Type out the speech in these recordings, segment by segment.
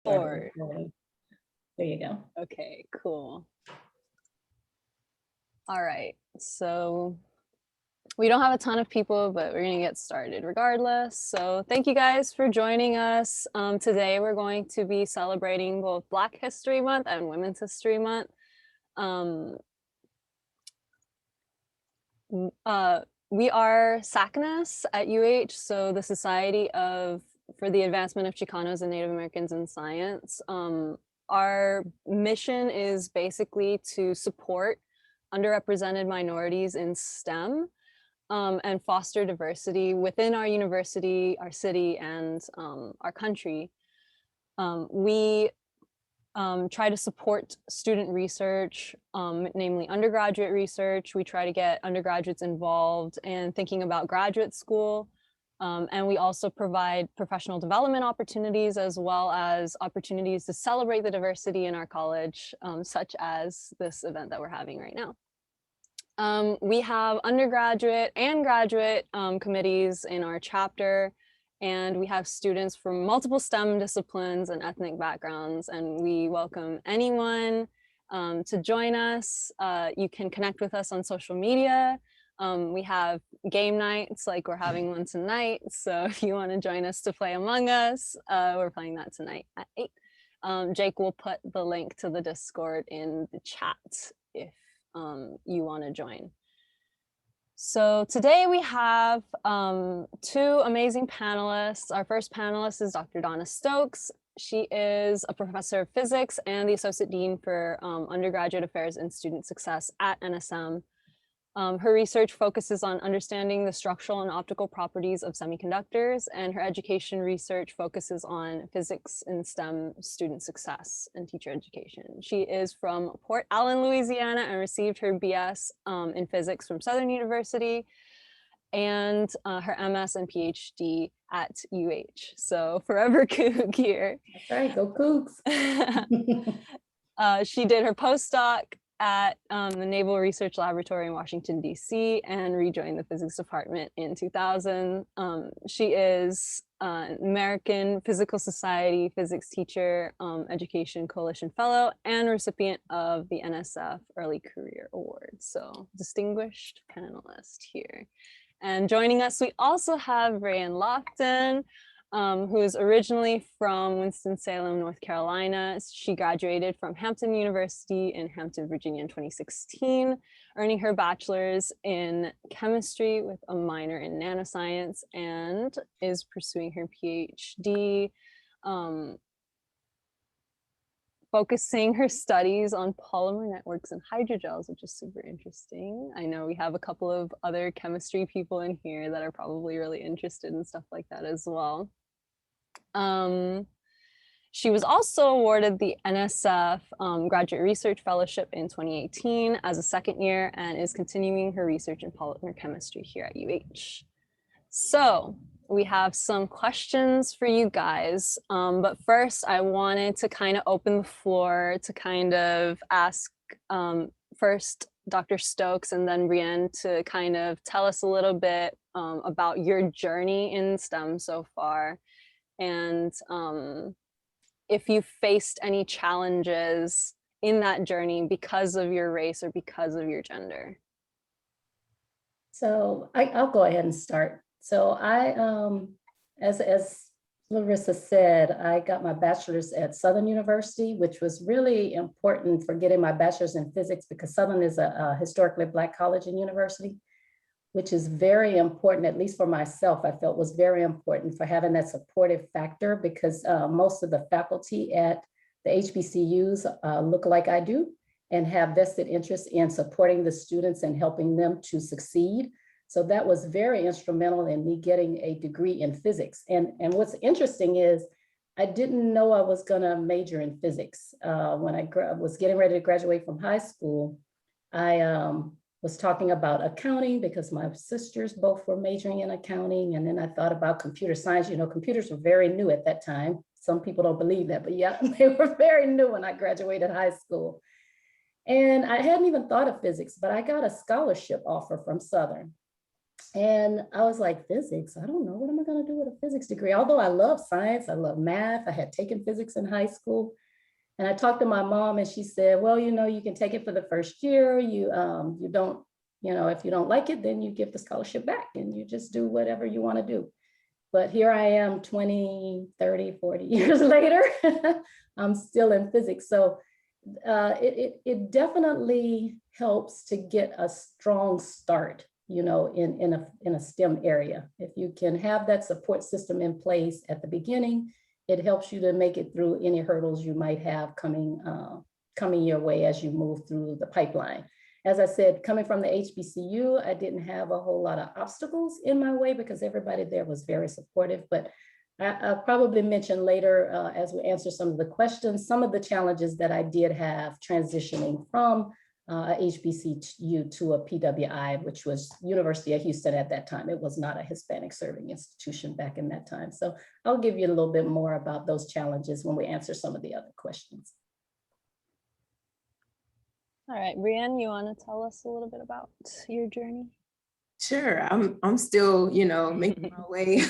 Forward. There you go. Okay, cool. All right, so we don't have a ton of people, but we're gonna get started regardless. So thank you guys for joining us. Today we're going to be celebrating both Black History Month and Women's History Month. We are SACNAS at UH, so the Society for the Advancement of Chicanos and Native Americans in Science. Our mission is basically to support underrepresented minorities in STEM and foster diversity within our university, our city, and our country. We try to support student research, namely undergraduate research. We try to get undergraduates involved in thinking about graduate school. And we also provide professional development opportunities as well as opportunities to celebrate the diversity in our college, such as this event that we're having right now. We have undergraduate and graduate committees in our chapter, and we have students from multiple STEM disciplines and ethnic backgrounds, and we welcome anyone to join us. You can connect with us on social media. We have game nights like we're having one tonight. So if you want to join us to play Among Us, we're playing that tonight at 8. Jake will put the link to the Discord in the chat if you want to join. So today we have 2 amazing panelists. Our first panelist is Dr. Donna Stokes. She is a professor of physics and the Associate Dean for Undergraduate Affairs and Student Success at NSM. Her research focuses on understanding the structural and optical properties of semiconductors, and her education research focuses on physics and STEM student success and teacher education. She is from Port Allen, Louisiana, and received her BS in physics from Southern University and her MS and PhD at UH. So forever Kook here. That's right, go Cougs. She did her postdoc at the Naval Research Laboratory in Washington, D.C., and rejoined the physics department in 2000. She is an American Physical Society physics teacher, Education Coalition Fellow, and recipient of the NSF Early Career Award. So distinguished panelist here. And joining us, we also have Breyinn Loftin, who is originally from Winston-Salem, North Carolina. She graduated from Hampton University in Hampton, Virginia in 2016, earning her bachelor's in chemistry with a minor in nanoscience, and is pursuing her PhD, focusing her studies on polymer networks and hydrogels, which is super interesting. I know we have a couple of other chemistry people in here that are probably really interested in stuff like that as well. She was also awarded the NSF Graduate Research Fellowship in 2018 as a second year, and is continuing her research in polymer chemistry here at UH. So we have some questions for you guys, but first I wanted to kind of open the floor to kind of ask first Dr. Stokes and then Breyinn to kind of tell us a little bit about your journey in STEM so far. And if you faced any challenges in that journey because of your race or because of your gender. So I'll go ahead and start. So I, as Larissa said, I got my bachelor's at Southern University, which was really important for getting my bachelor's in physics because Southern is a historically Black college and university, which is very important, at least for myself, I felt was very important for having that supportive factor because most of the faculty at the HBCUs look like I do and have vested interest in supporting the students and helping them to succeed. So that was very instrumental in me getting a degree in physics. And what's interesting is I didn't know I was gonna major in physics. When I was getting ready to graduate from high school, I was talking about accounting because my sisters both were majoring in accounting. And then I thought about computer science. You know, computers were very new at that time. Some people don't believe that, but yeah, they were very new when I graduated high school. And I hadn't even thought of physics, but I got a scholarship offer from Southern. And I was like, physics, I don't know, what am I going to do with a physics degree? Although I love science, I love math. I had taken physics in high school. And I talked to my mom and she said, well, you know, you can take it for the first year. You don't, you know, if you don't like it, then you give the scholarship back and you just do whatever you want to do. But here I am 20, 30, 40 years later, I'm still in physics. So it definitely helps to get a strong start, you know, in a STEM area. If you can have that support system in place at the beginning, it helps you to make it through any hurdles you might have coming your way as you move through the pipeline. As I said, coming from the HBCU, I didn't have a whole lot of obstacles in my way because everybody there was very supportive. But I'll probably mention later as we answer some of the questions, some of the challenges that I did have transitioning from a HBCU to a PWI, which was University of Houston at that time. It was not a Hispanic serving institution back in that time. So I'll give you a little bit more about those challenges when we answer some of the other questions. All right, Breyinn, you want to tell us a little bit about your journey? Sure, I'm still, you know, making my way,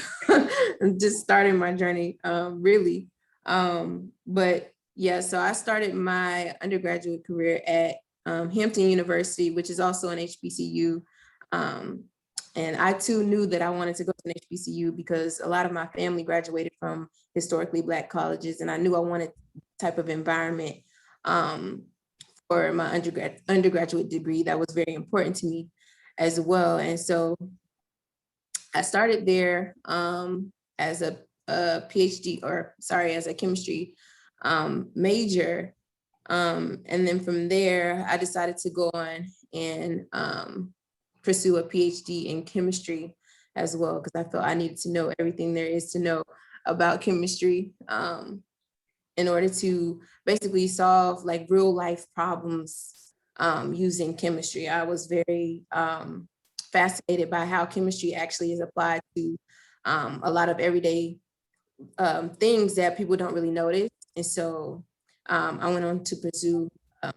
just starting my journey, really. But yeah, so I started my undergraduate career at Hampton University, which is also an HBCU. And I too knew that I wanted to go to an HBCU because a lot of my family graduated from historically Black colleges, and I knew I wanted type of environment for my undergraduate degree that was very important to me as well. And so I started there as a PhD, or sorry, as a chemistry major. And then from there, I decided to go on and pursue a PhD in chemistry as well, because I felt I needed to know everything there is to know about chemistry in order to basically solve like real life problems using chemistry. I was very fascinated by how chemistry actually is applied to a lot of everyday things that people don't really notice. And so I went on to pursue a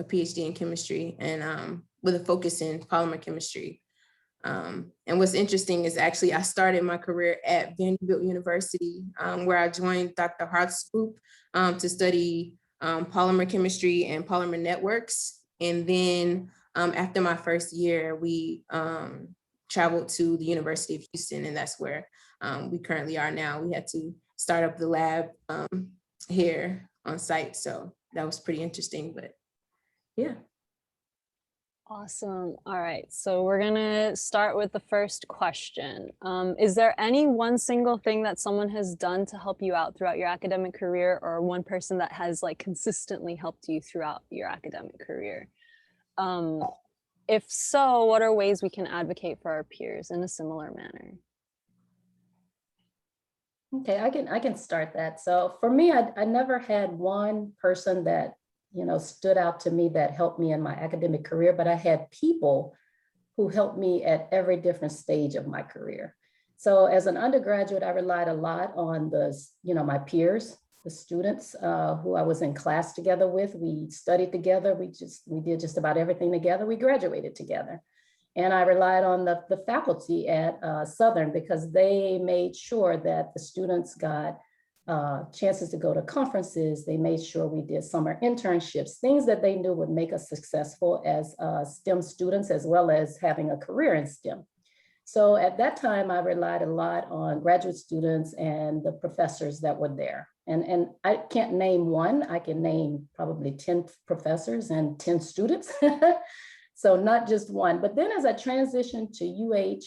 PhD in chemistry and with a focus in polymer chemistry. And what's interesting is actually I started my career at Vanderbilt University, where I joined Dr. Hart's group to study polymer chemistry and polymer networks. And then after my first year, we traveled to the University of Houston, and that's where we currently are now. We had to start up the lab here on site. So that was pretty interesting, but yeah. Awesome. All right, so we're gonna start with the first question. Is there any one single thing that someone has done to help you out throughout your academic career, or one person that has like consistently helped you throughout your academic career? If so, what are ways we can advocate for our peers in a similar manner? Okay, I can start that. So for me, I never had one person that, you know, stood out to me that helped me in my academic career, but I had people who helped me at every different stage of my career. So as an undergraduate, I relied a lot on my peers, the students who I was in class together with. We studied together. We did just about everything together. We graduated together. And I relied on the faculty at Southern because they made sure that the students got chances to go to conferences. They made sure we did summer internships, things that they knew would make us successful as STEM students, as well as having a career in STEM. So at that time, I relied a lot on graduate students and the professors that were there. And I can't name one, I can name probably 10 professors and 10 students. So not just one. But then as I transitioned to UH,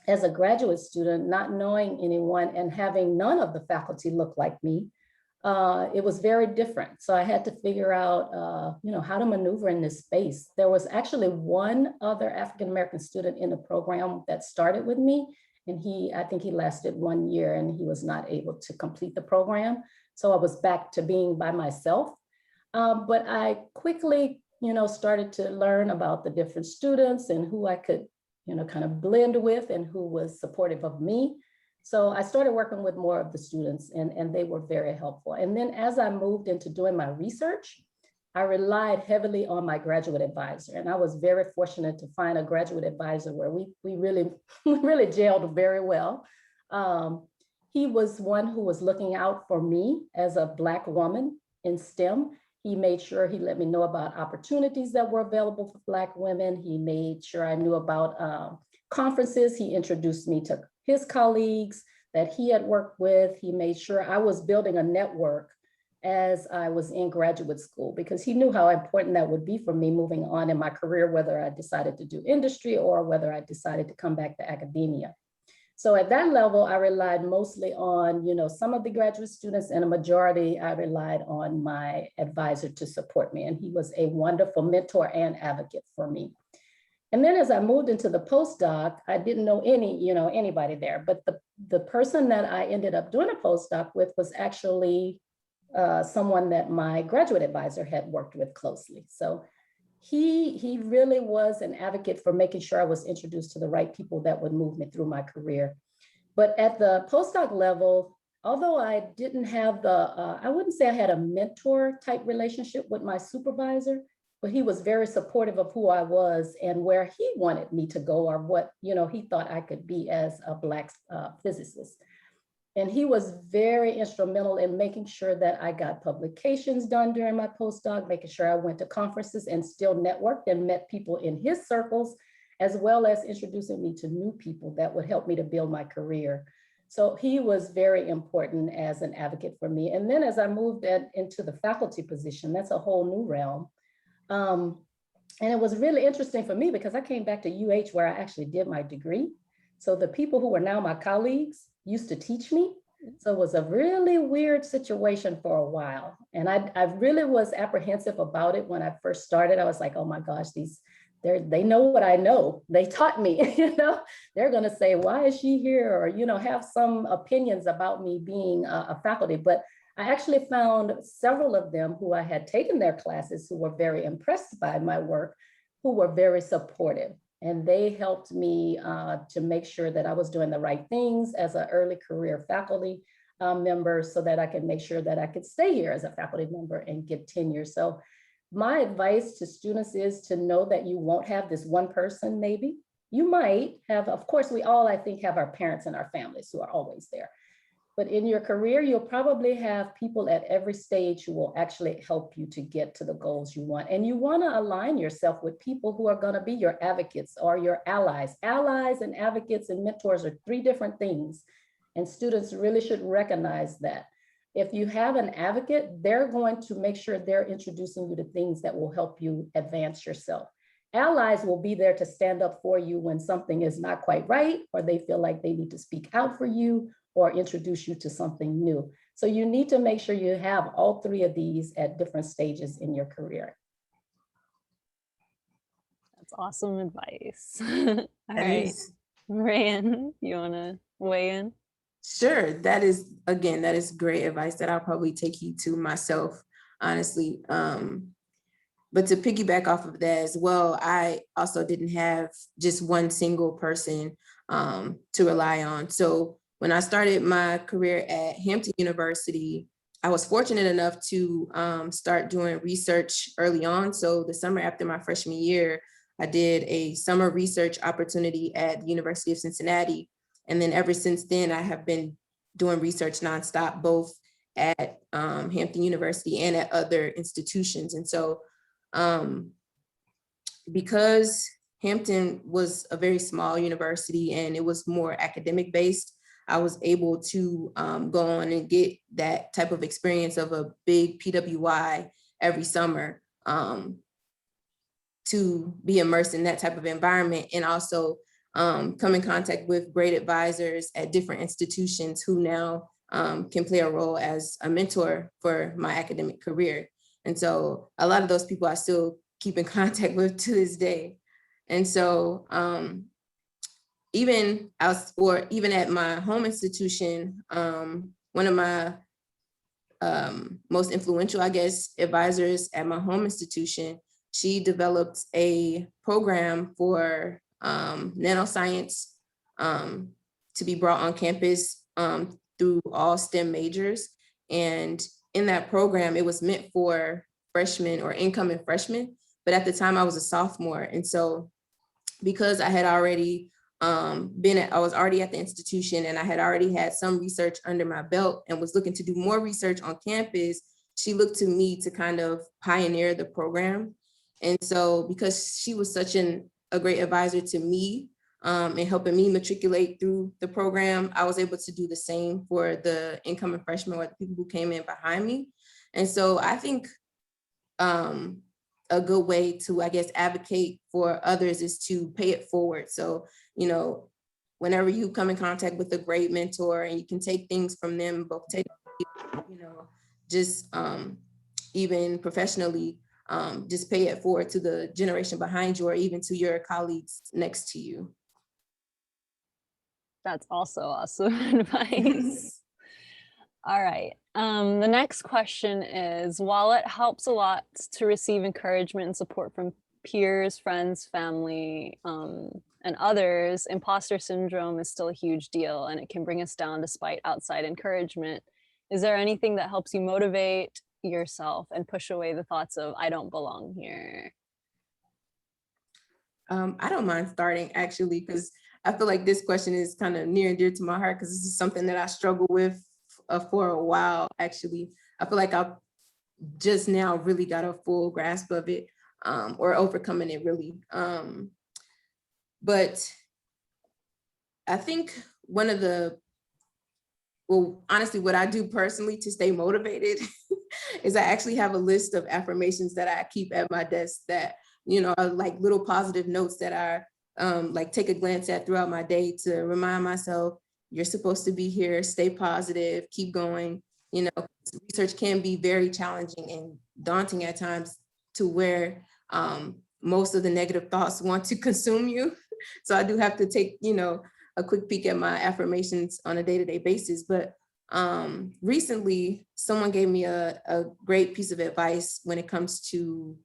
as a graduate student, not knowing anyone and having none of the faculty look like me, it was very different. So I had to figure out, how to maneuver in this space. There was actually one other African-American student in the program that started with me, and I think he lasted 1 year and he was not able to complete the program. So I was back to being by myself. But I quickly, started to learn about the different students and who I could kind of blend with and who was supportive of me. So I started working with more of the students and they were very helpful. And then as I moved into doing my research, I relied heavily on my graduate advisor, and I was very fortunate to find a graduate advisor where we really, really gelled very well. He was one who was looking out for me as a Black woman in STEM. He made sure he let me know about opportunities that were available for Black women. He made sure I knew about conferences. He introduced me to his colleagues that he had worked with. He made sure I was building a network as I was in graduate school, because he knew how important that would be for me moving on in my career, whether I decided to do industry or whether I decided to come back to academia. So at that level, I relied mostly on, some of the graduate students, and a majority I relied on my advisor to support me. And he was a wonderful mentor and advocate for me. And then as I moved into the postdoc, I didn't know anybody there, but the person that I ended up doing a postdoc with was actually someone that my graduate advisor had worked with closely. So he really was an advocate for making sure I was introduced to the right people that would move me through my career. But at the postdoc level, although I didn't have I wouldn't say I had a mentor type relationship with my supervisor, but he was very supportive of who I was and where he wanted me to go, or what, he thought I could be as a Black physicist. And he was very instrumental in making sure that I got publications done during my postdoc, making sure I went to conferences and still networked and met people in his circles, as well as introducing me to new people that would help me to build my career. So he was very important as an advocate for me. And then as I moved into the faculty position, that's a whole new realm. And it was really interesting for me because I came back to UH where I actually did my degree. So the people who were now my colleagues used to teach me. So it was a really weird situation for a while. And I really was apprehensive about it when I first started. I was like, oh my gosh, they know what I know. They taught me, they're gonna say, why is she here? Or, have some opinions about me being a faculty. But I actually found several of them who I had taken their classes who were very impressed by my work, who were very supportive. And they helped me to make sure that I was doing the right things as an early career faculty member, so that I could make sure that I could stay here as a faculty member and get tenure. So my advice to students is to know that you won't have this one person, maybe. You might have, of course, we all, I think, have our parents and our families who are always there. But in your career, you'll probably have people at every stage who will actually help you to get to the goals you want. And you want to align yourself with people who are going to be your advocates or your allies. Allies and advocates and mentors are three different things. And students really should recognize that. If you have an advocate, they're going to make sure they're introducing you to things that will help you advance yourself. Allies will be there to stand up for you when something is not quite right, or they feel like they need to speak out for you, or introduce you to something new. So you need to make sure you have all three of these at different stages in your career. That's awesome advice. All right, Breyinn, you wanna weigh in? Sure, that is great advice that I'll probably take heed to myself, honestly. But to piggyback off of that as well, I also didn't have just one single person to rely on. So when I started my career at Hampton University, I was fortunate enough to start doing research early on. So the summer after my freshman year, I did a summer research opportunity at the University of Cincinnati. And then ever since then, I have been doing research nonstop, both at Hampton University and at other institutions. And so because Hampton was a very small university and it was more academic based, I was able to go on and get that type of experience of a big PWI every summer to be immersed in that type of environment, and also come in contact with great advisors at different institutions who now can play a role as a mentor for my academic career. And so a lot of those people I still keep in contact with to this day. And so even at my home institution, one of my most influential, I guess, advisors at my home institution, she developed a program for nanoscience to be brought on campus through all STEM majors. And in that program, it was meant for freshman or incoming freshman, but at the time I was a sophomore. And so because I had already I was already at the institution and I had already had some research under my belt and was looking to do more research on campus, she looked to me to kind of pioneer the program. And so because she was such a great advisor to me and helping me matriculate through the program, I was able to do the same for the incoming freshmen or the people who came in behind me. And so I think a good way to, I guess, advocate for others is to pay it forward. So, you know, whenever you come in contact with a great mentor and you can take things from them, both take, you know, just even professionally, just pay it forward to the generation behind you or even to your colleagues next to you. That's also awesome advice. All right. The next question is, while it helps a lot to receive encouragement and support from peers, friends, family, and others, imposter syndrome is still a huge deal and it can bring us down despite outside encouragement. Is there anything that helps you motivate yourself and push away the thoughts of, I don't belong here? I don't mind starting actually, because I feel like this question is kind of near and dear to my heart because this is something that I struggle with for a while, actually. I feel like I've just now really got a full grasp of it or overcoming it really. But I think honestly, what I do personally to stay motivated is I actually have a list of affirmations that I keep at my desk that, you know, are like little positive notes that I like take a glance at throughout my day to remind myself, you're supposed to be here, stay positive, keep going. You know, research can be very challenging and daunting at times to where most of the negative thoughts want to consume you. So I do have to take, you know, a quick peek at my affirmations on a day-to-day basis. But recently, someone gave me a great piece of advice when it comes to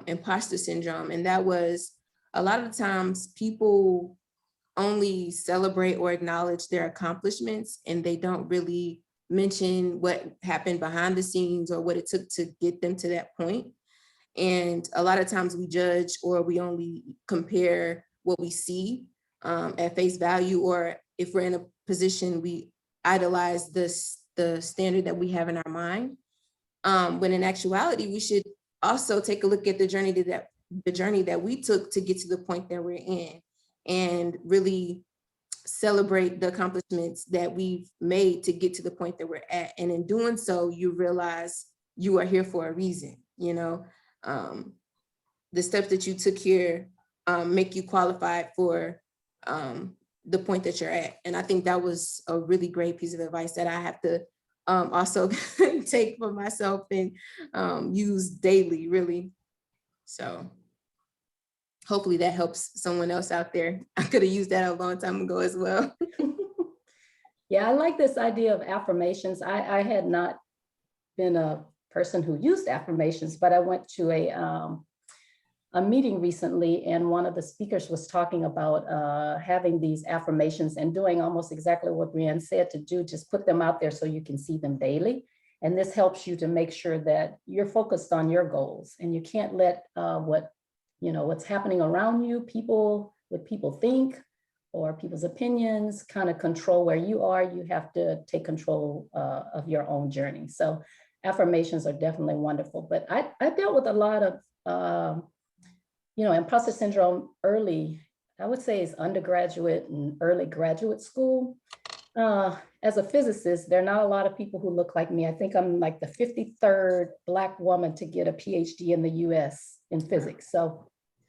imposter syndrome. And that was, a lot of the times people only celebrate or acknowledge their accomplishments and they don't really mention what happened behind the scenes or what it took to get them to that point. And a lot of times we judge or we only compare what we see at face value, or if we're in a position, we idolize the standard that we have in our mind. When in actuality, we should also take a look at the journey that we took to get to the point that we're in, and really celebrate the accomplishments that we've made to get to the point that we're at. And in doing so, you realize you are here for a reason. You know, the steps that you took here make you qualified for the point that you're at. And I think that was a really great piece of advice that I have to also take for myself and use daily, really. So hopefully that helps someone else out there. I could have used that a long time ago as well. Yeah, I like this idea of affirmations. I had not been a person who used affirmations, but I went to a meeting recently, and one of the speakers was talking about having these affirmations and doing almost exactly what Breyinn said to do, just put them out there so you can see them daily. And this helps you to make sure that you're focused on your goals, and you can't let what's happening around you, what people think or people's opinions kind of control where you are. You have to take control of your own journey. So affirmations are definitely wonderful, but I dealt with a lot of imposter syndrome early. I would say it's undergraduate and early graduate school. As a physicist, there are not a lot of people who look like me. I think I'm like the 53rd Black woman to get a PhD in the US in physics. So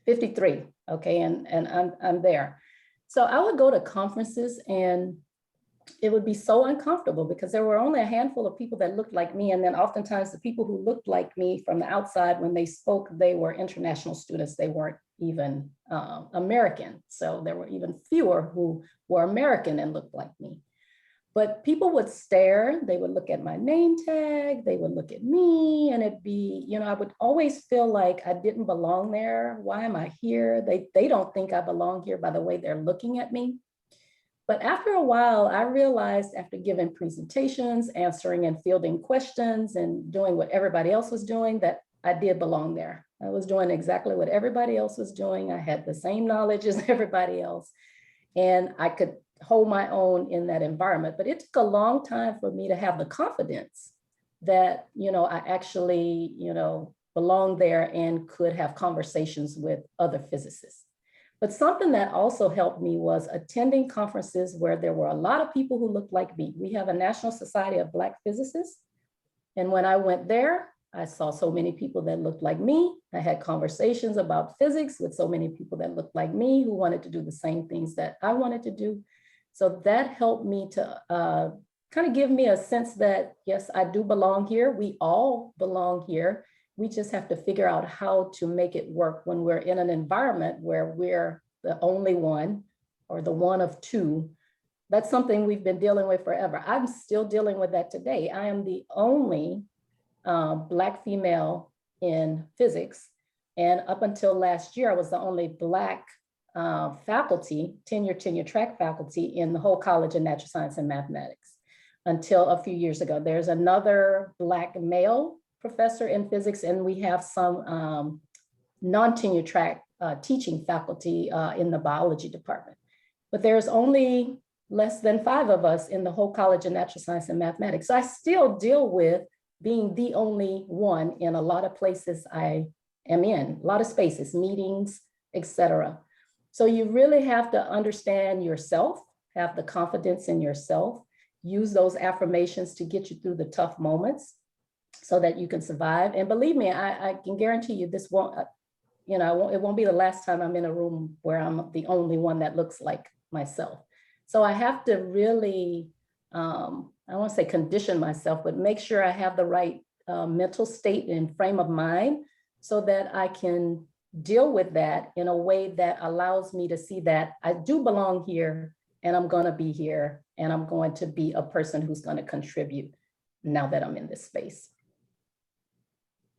53, okay, and I'm there. So I would go to conferences and it would be so uncomfortable because there were only a handful of people that looked like me. And then oftentimes the people who looked like me from the outside, when they spoke, they were international students. They weren't even American. So there were even fewer who were American and looked like me. But people would stare, they would look at my name tag, they would look at me, and it'd be, I would always feel like I didn't belong there. Why am I here? They don't think I belong here by the way they're looking at me. But after a while, I realized after giving presentations, answering and fielding questions and doing what everybody else was doing, that I did belong there. I was doing exactly what everybody else was doing. I had the same knowledge as everybody else, and I could hold my own in that environment. But it took a long time for me to have the confidence that, I actually, belonged there and could have conversations with other physicists. But something that also helped me was attending conferences where there were a lot of people who looked like me. We have a National Society of Black Physicists. And when I went there, I saw so many people that looked like me. I had conversations about physics with so many people that looked like me who wanted to do the same things that I wanted to do. So that helped me to kind of give me a sense that, yes, I do belong here. We all belong here. We just have to figure out how to make it work when we're in an environment where we're the only one or the one of two. That's something we've been dealing with forever. I'm still dealing with that today. I am the only Black female in physics. And up until last year, I was the only Black faculty, tenure track faculty in the whole College of Natural Science and Mathematics until a few years ago. There's another Black male professor in physics, and we have some non-tenure track teaching faculty in the biology department. But there's only less than 5 of us in the whole College of Natural Science and Mathematics. So I still deal with being the only one in a lot of places I am in, a lot of spaces, meetings, etc. So you really have to understand yourself, have the confidence in yourself, use those affirmations to get you through the tough moments so that you can survive. And believe me, I can guarantee you this won't, it won't be the last time I'm in a room where I'm the only one that looks like myself. So I have to really, I won't say condition myself, but make sure I have the right mental state and frame of mind so that I can deal with that in a way that allows me to see that I do belong here and I'm going to be here and I'm going to be a person who's going to contribute now that I'm in this space.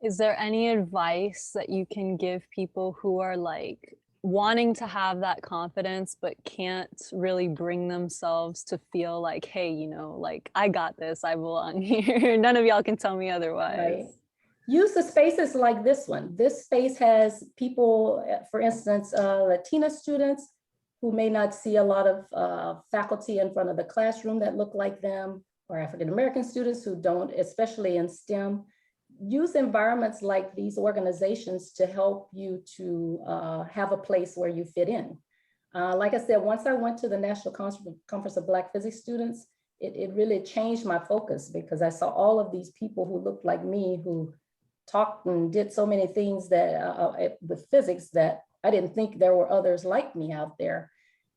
Is there any advice that you can give people who are like wanting to have that confidence but can't really bring themselves to feel like, hey, like I got this, I belong here. None of y'all can tell me otherwise. Right. Use the spaces like this one. This space has people, for instance, Latina students who may not see a lot of faculty in front of the classroom that look like them, or African-American students who don't, especially in STEM. Use environments like these organizations to help you to have a place where you fit in. Like I said, once I went to the National Conference of Black Physics Students, it really changed my focus because I saw all of these people who looked like me, who talked and did so many things that with physics that I didn't think there were others like me out there.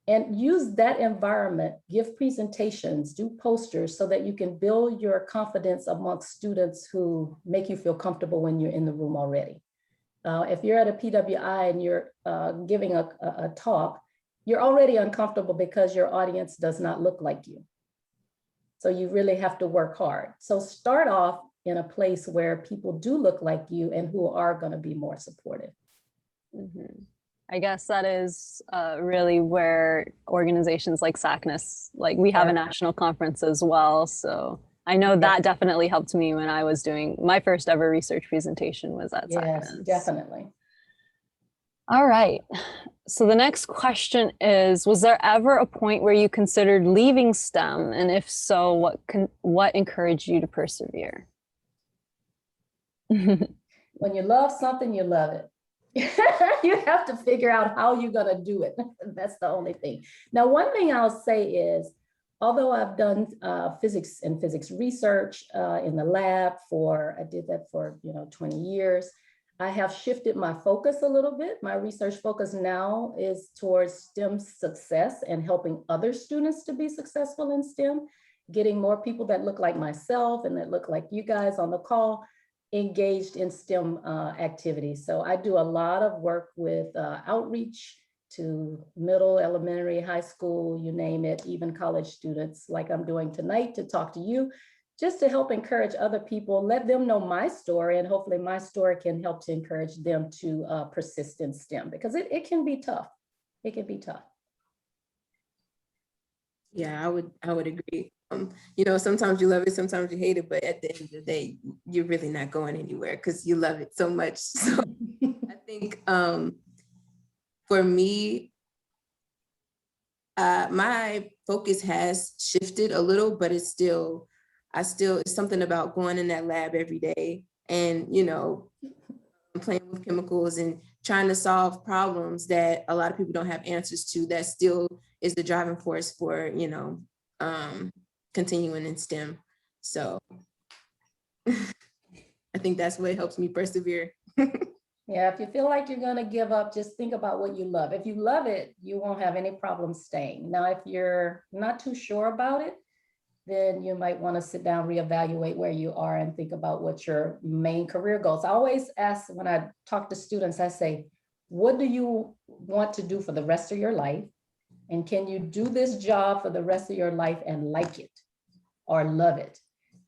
And use that environment, give presentations, do posters so that you can build your confidence amongst students who make you feel comfortable when you're in the room already. If you're at a PWI and you're giving a talk, you're already uncomfortable because your audience does not look like you. So you really have to work hard. So start off in a place where people do look like you and who are going to be more supportive. Mm-hmm. I guess that is really where organizations like SACNAS, like we have a national conference as well. So I know that definitely helped me when I was doing my first ever research presentation was at SACNAS. Yes, definitely. All right. So the next question is, was there ever a point where you considered leaving STEM? And if so, what encouraged you to persevere? When you love something, you love it. You have to figure out how you're going to do it. That's the only thing. Now, one thing I'll say is, although I've done physics and physics research in the lab I did that for 20 years, I have shifted my focus a little bit. My research focus now is towards STEM success and helping other students to be successful in STEM, getting more people that look like myself and that look like you guys on the call engaged in STEM activities. So I do a lot of work with outreach to middle, elementary, high school, you name it, even college students like I'm doing tonight to talk to you, just to help encourage other people, let them know my story, and hopefully my story can help to encourage them to persist in STEM because it can be tough. It can be tough. Yeah, I would agree. You know, sometimes you love it, sometimes you hate it, but at the end of the day, you're really not going anywhere because you love it so much. So I think for me, my focus has shifted a little, but it's still, it's something about going in that lab every day and, you know, playing with chemicals and trying to solve problems that a lot of people don't have answers to. That still is the driving force for, you know, continuing in STEM. So I think that's what helps me persevere. Yeah, if you feel like you're going to give up, just think about what you love. If you love it, you won't have any problem staying. Now, if you're not too sure about it, then you might want to sit down, reevaluate where you are, and think about what your main career goals. I always ask when I talk to students, I say, what do you want to do for the rest of your life? And can you do this job for the rest of your life and like it or love it?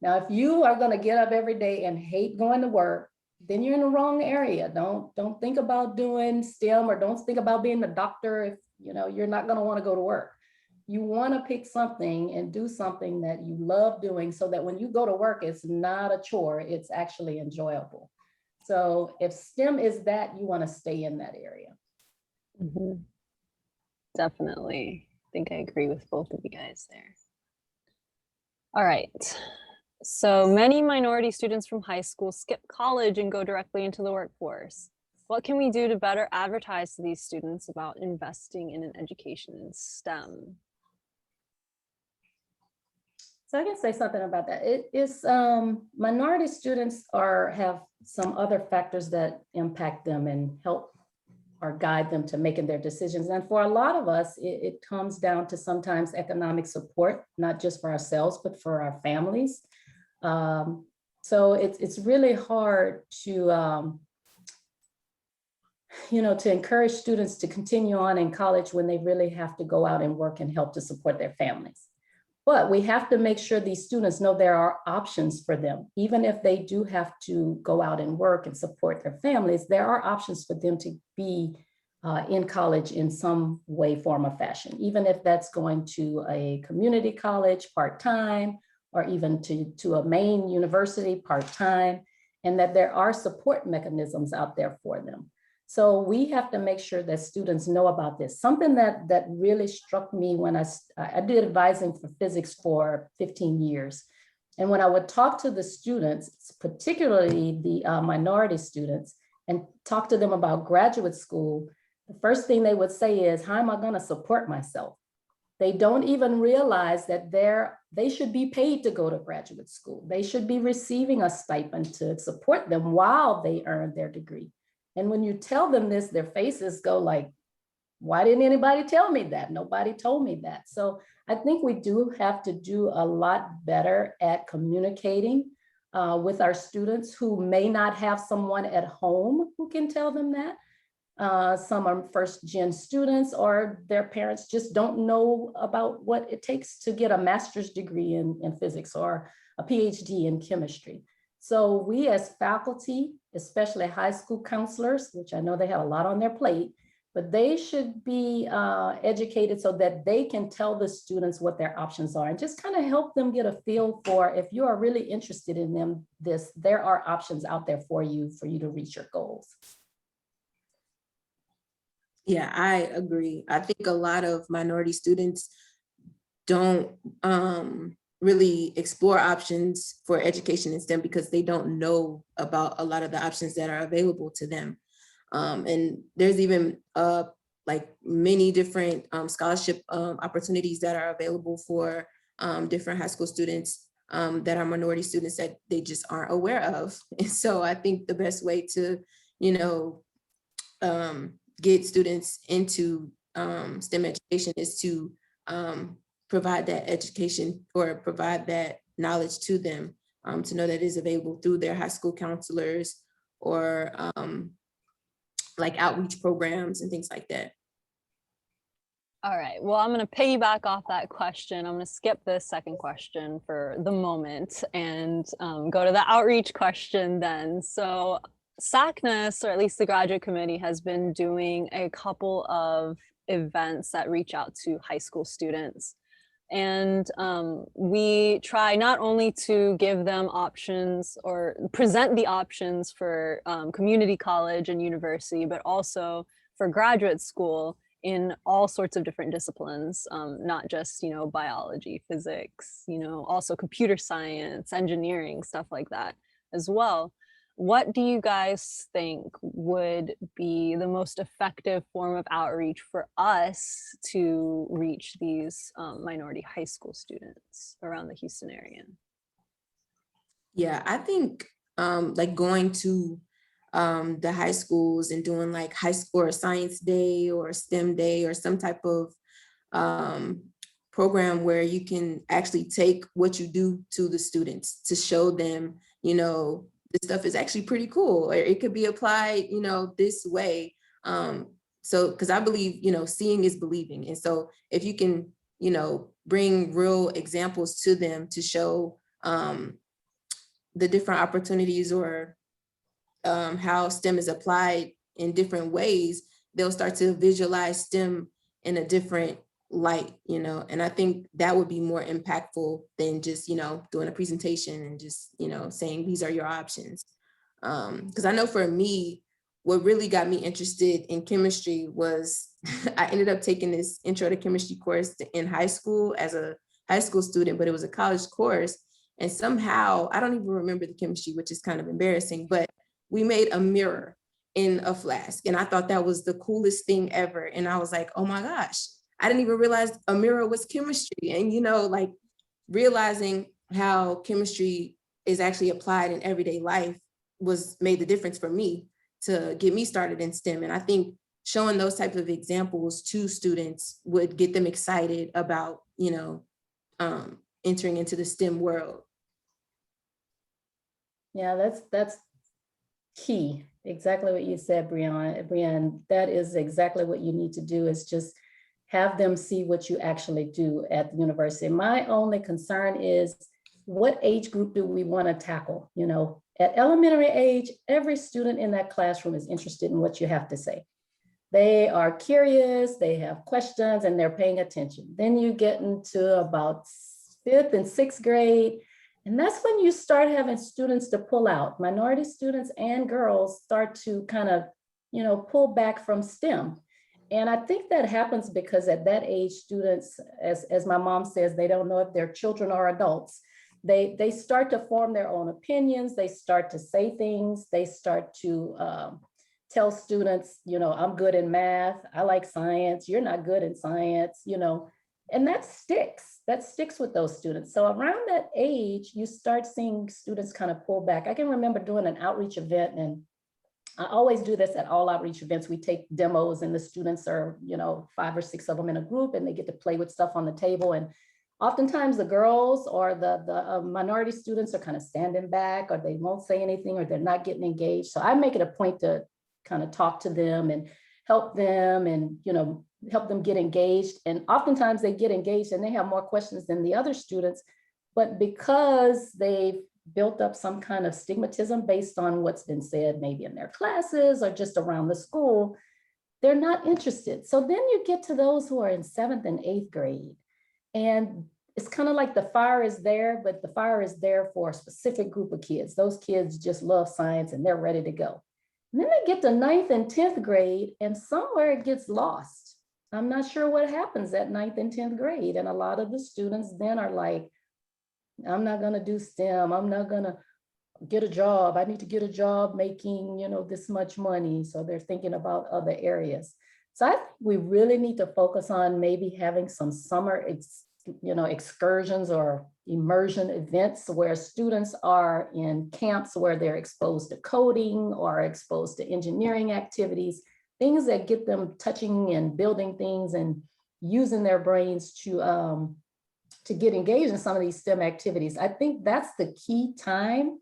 Now, if you are going to get up every day and hate going to work, then you're in the wrong area. Don't think about doing STEM, or don't think about being a doctor if you know you're not going to want to go to work. You want to pick something and do something that you love doing, so that when you go to work, it's not a chore, it's actually enjoyable. So if STEM is that, you want to stay in that area. Mhm. Definitely. I think I agree with both of you guys there. All right. So many minority students from high school skip college and go directly into the workforce. What can we do to better advertise to these students about investing in an education in STEM? So I can say something about that. It is minority students have some other factors that impact them and help or guide them to making their decisions. And for a lot of us, it comes down to sometimes economic support, not just for ourselves, but for our families. So it's really hard to, you know, to encourage students to continue on in college when they really have to go out and work and help to support their families. But we have to make sure these students know there are options for them. Even if they do have to go out and work and support their families, there are options for them to be in college in some way, form, or fashion, even if that's going to a community college part-time, or even to a main university part-time, and that there are support mechanisms out there for them. So we have to make sure that students know about this. Something that really struck me when I did advising for physics for 15 years. And when I would talk to the students, particularly the minority students, and talk to them about graduate school, the first thing they would say is, how am I going to support myself? They don't even realize that they should be paid to go to graduate school. They should be receiving a stipend to support them while they earn their degree. And when you tell them this, their faces go like, why didn't anybody tell me that? Nobody told me that. So I think we do have to do a lot better at communicating with our students who may not have someone at home who can tell them that. Some are first-gen students, or their parents just don't know about what it takes to get a master's degree in physics or a PhD in chemistry. So we as faculty, especially high school counselors, which I know they have a lot on their plate, but they should be educated so that they can tell the students what their options are, and just kind of help them get a feel for, if you are really interested in there are options out there for you to reach your goals. Yeah, I agree. I think a lot of minority students don't really explore options for education in STEM because they don't know about a lot of the options that are available to them. And there's even like many different scholarship opportunities that are available for different high school students that are minority students that they just aren't aware of. And so I think the best way to, you know, get students into STEM education is to provide that education or provide that knowledge to them, to know that it is available through their high school counselors or like outreach programs and things like that. All right, well, I'm going to piggyback off that question. I'm going to skip this second question for the moment and go to the outreach question then. So SACNAS, or at least the graduate committee, has been doing a couple of events that reach out to high school students. And we try not only to give them options or present the options for community college and university, but also for graduate school in all sorts of different disciplines, not just, biology, physics, also computer science, engineering, stuff like that as well. What do you guys think would be the most effective form of outreach for us to reach these minority high school students around the Houston area? Yeah, I think like going to the high schools and doing like high school or science day or STEM day or some type of program where you can actually take what you do to the students to show them, this stuff is actually pretty cool, or it could be applied, this way. So, because I believe, seeing is believing. And so if you can, bring real examples to them to show the different opportunities or how STEM is applied in different ways, they'll start to visualize STEM in a different light, and I think that would be more impactful than just, doing a presentation and just, saying these are your options. Because I know for me, what really got me interested in chemistry was I ended up taking this intro to chemistry course in high school as a high school student, but it was a college course. And somehow, I don't even remember the chemistry, which is kind of embarrassing, but we made a mirror in a flask. And I thought that was the coolest thing ever. And I was like, oh my gosh, I didn't even realize a mirror was chemistry. And, like realizing how chemistry is actually applied in everyday life made the difference for me to get me started in STEM. And I think showing those types of examples to students would get them excited about, entering into the STEM world. Yeah, that's key. Exactly what you said, Breyinn. That is exactly what you need to do, is just have them see what you actually do at the university. My only concern is, what age group do we want to tackle? At elementary age, every student in that classroom is interested in what you have to say. They are curious, they have questions, and they're paying attention. Then you get into about 5th and 6th grade, and that's when you start having students to pull out. Minority students and girls start to kind of, pull back from STEM. And I think that happens because at that age, students, as my mom says, they don't know if they're children or adults. They start to form their own opinions. They start to say things. They start to tell students, I'm good in math. I like science. You're not good in science, and that sticks with those students. So around that age, you start seeing students kind of pull back. I can remember doing an outreach event, and I always do this at all outreach events. We take demos, and the students are, 5 or 6 of them in a group, and they get to play with stuff on the table. And oftentimes the girls or the minority students are kind of standing back, or they won't say anything, or they're not getting engaged. So I make it a point to kind of talk to them and help them, and help them get engaged. And oftentimes they get engaged and they have more questions than the other students, but because they've built up some kind of stigmatism based on what's been said maybe in their classes or just around the school, they're not interested. So then you get to those who are in 7th and 8th grade, and it's kind of like the fire is there, but the fire is there for a specific group of kids. Those kids just love science and they're ready to go. And then they get to 9th and 10th grade, and somewhere it gets lost. I'm not sure what happens at 9th and 10th grade. And a lot of the students then are like, I'm not going to do STEM. I'm not going to get a job. I need to get a job making, this much money. So they're thinking about other areas. So I think we really need to focus on maybe having some summer, excursions or immersion events where students are in camps where they're exposed to coding or exposed to engineering activities, things that get them touching and building things and using their brains to get engaged in some of these STEM activities. I think that's the key time,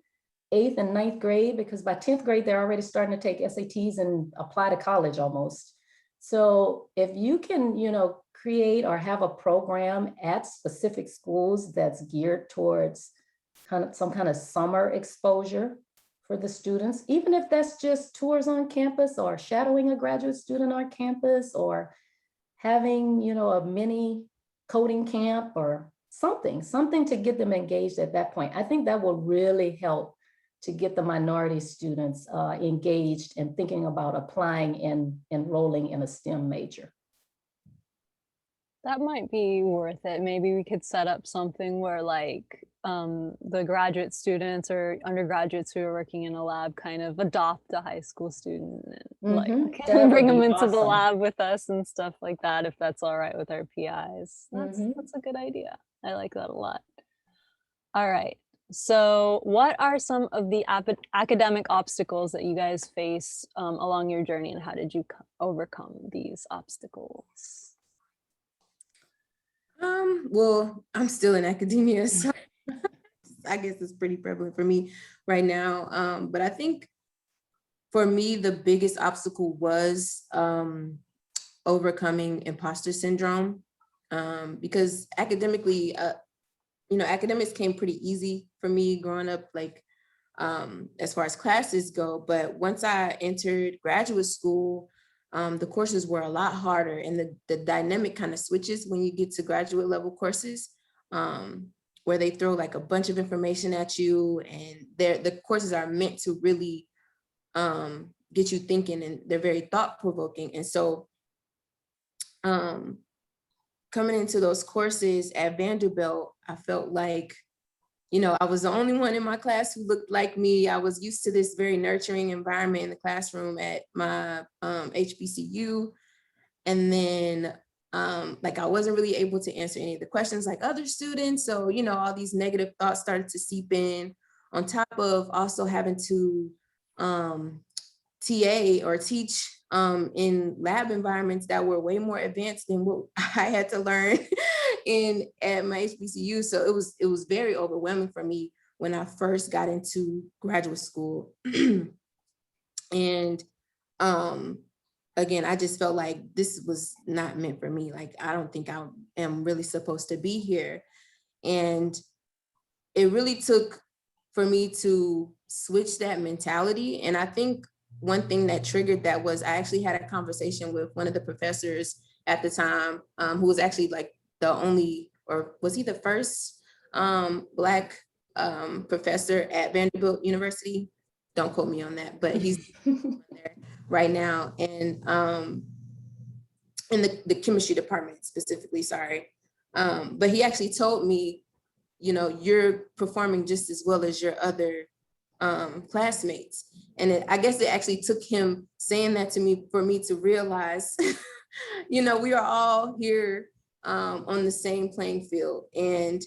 8th and 9th grade, because by 10th grade, they're already starting to take SATs and apply to college almost. So if you can, create or have a program at specific schools that's geared towards some kind of summer exposure for the students, even if that's just tours on campus or shadowing a graduate student on campus or having, a mini coding camp or something to get them engaged at that point. I think that will really help to get the minority students engaged and thinking about applying and enrolling in a STEM major. That might be worth it. Maybe we could set up something where like the graduate students or undergraduates who are working in a lab kind of adopt a high school student and like That bring would them be into the awesome. lab with us and stuff like that, if that's all right with our PIs. That's a good idea. I like that a lot. All right. So what are some of the academic obstacles that you guys face along your journey, and how did you overcome these obstacles? Well, I'm still in academia, so I guess it's pretty prevalent for me right now. But I think for me, the biggest obstacle was overcoming imposter syndrome, because academically, academics came pretty easy for me growing up, like as far as classes go. But once I entered graduate school, the courses were a lot harder, and the dynamic kind of switches when you get to graduate level courses, where they throw like a bunch of information at you, and the courses are meant to really get you thinking, and they're very thought provoking. And so coming into those courses at Vanderbilt, I felt like, I was the only one in my class who looked like me. I was used to this very nurturing environment in the classroom at my HBCU. And then like I wasn't really able to answer any of the questions like other students. So, all these negative thoughts started to seep in, on top of also having to TA or teach in lab environments that were way more advanced than what I had to learn at my HBCU. So it was very overwhelming for me when I first got into graduate school. And again, I just felt like this was not meant for me. Like, I don't think I am really supposed to be here. And it really took for me to switch that mentality. And I think one thing that triggered that was I actually had a conversation with one of the professors at the time, who was actually like the only, or was he the first Black professor at Vanderbilt University? Don't quote me on that, but he's there right now. And in the chemistry department specifically, sorry. But he actually told me, you're performing just as well as your other classmates. And I guess it actually took him saying that to me for me to realize, we are all here on the same playing field, and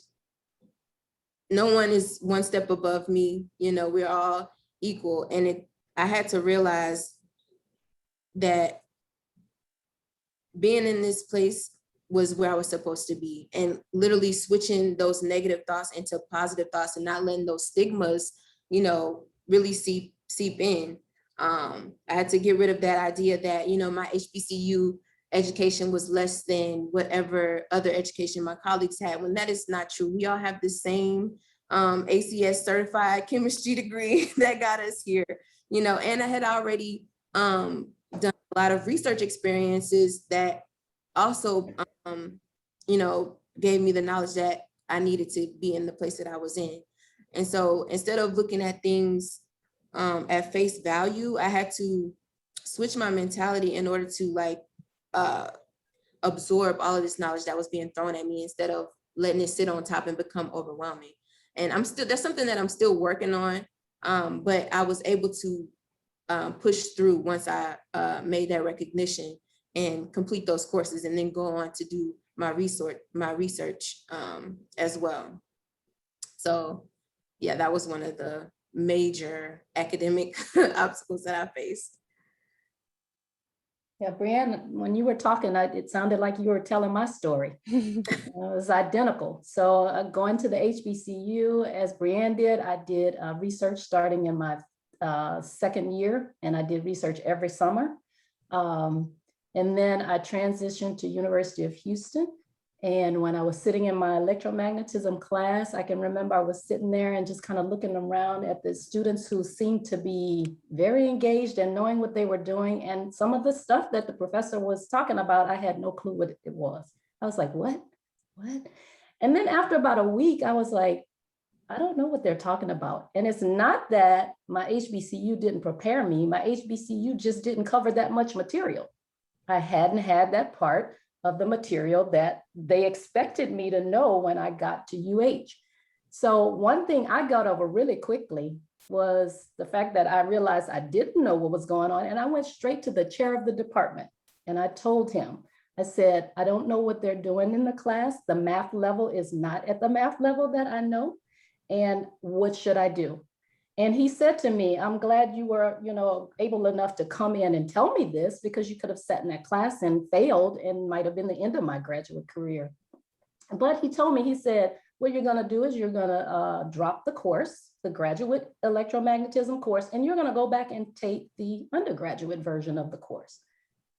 no one is one step above me. We're all equal. And I had to realize that being in this place was where I was supposed to be, and literally switching those negative thoughts into positive thoughts, and not letting those stigmas, really seep in. I had to get rid of that idea that, my HBCU education was less than whatever other education my colleagues had, when that is not true. We all have the same ACS certified chemistry degree that got us here, and I had already done a lot of research experiences that also, gave me the knowledge that I needed to be in the place that I was in. And so instead of looking at things at face value, I had to switch my mentality in order to absorb all of this knowledge that was being thrown at me, instead of letting it sit on top and become overwhelming. And that's something that I'm still working on. But I was able to push through once I made that recognition and complete those courses, and then go on to do my research as well. So yeah, that was one of the major academic obstacles that I faced. Yeah, Breyinn, when you were talking, it sounded like you were telling my story. It was identical. So going to the HBCU, as Breyinn did, I did research starting in my second year, and I did research every summer. And then I transitioned to University of Houston. And when I was sitting in my electromagnetism class, I can remember I was sitting there and just kind of looking around at the students who seemed to be very engaged and knowing what they were doing. And some of the stuff that the professor was talking about, I had no clue what it was. I was like, what? what? And then after about a week, I was like, I don't know what they're talking about. And it's not that my HBCU didn't prepare me. My HBCU just didn't cover that much material. I hadn't had that part of the material that they expected me to know when I got to UH. So one thing I got over really quickly was the fact that I realized I didn't know what was going on. And I went straight to the chair of the department. And I told him, I said, I don't know what they're doing in the class. The math level is not at the math level that I know. And what should I do? And he said to me, I'm glad you were, able enough to come in and tell me this, because you could have sat in that class and failed and might have been the end of my graduate career. But he told me, he said, what you're going to do is you're going to drop the course, the graduate electromagnetism course, and you're going to go back and take the undergraduate version of the course.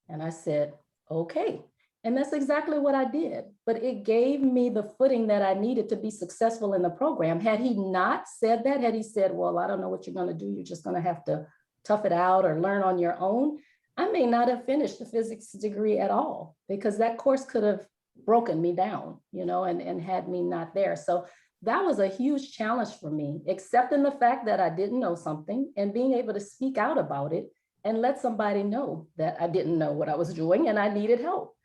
And I said, okay. And that's exactly what I did. But it gave me the footing that I needed to be successful in the program. Had he not said that, had he said, well, I don't know what you're going to do, you're just going to have to tough it out or learn on your own, I may not have finished the physics degree at all, because that course could have broken me down, and had me not there. So that was a huge challenge for me, accepting the fact that I didn't know something and being able to speak out about it and let somebody know that I didn't know what I was doing and I needed help.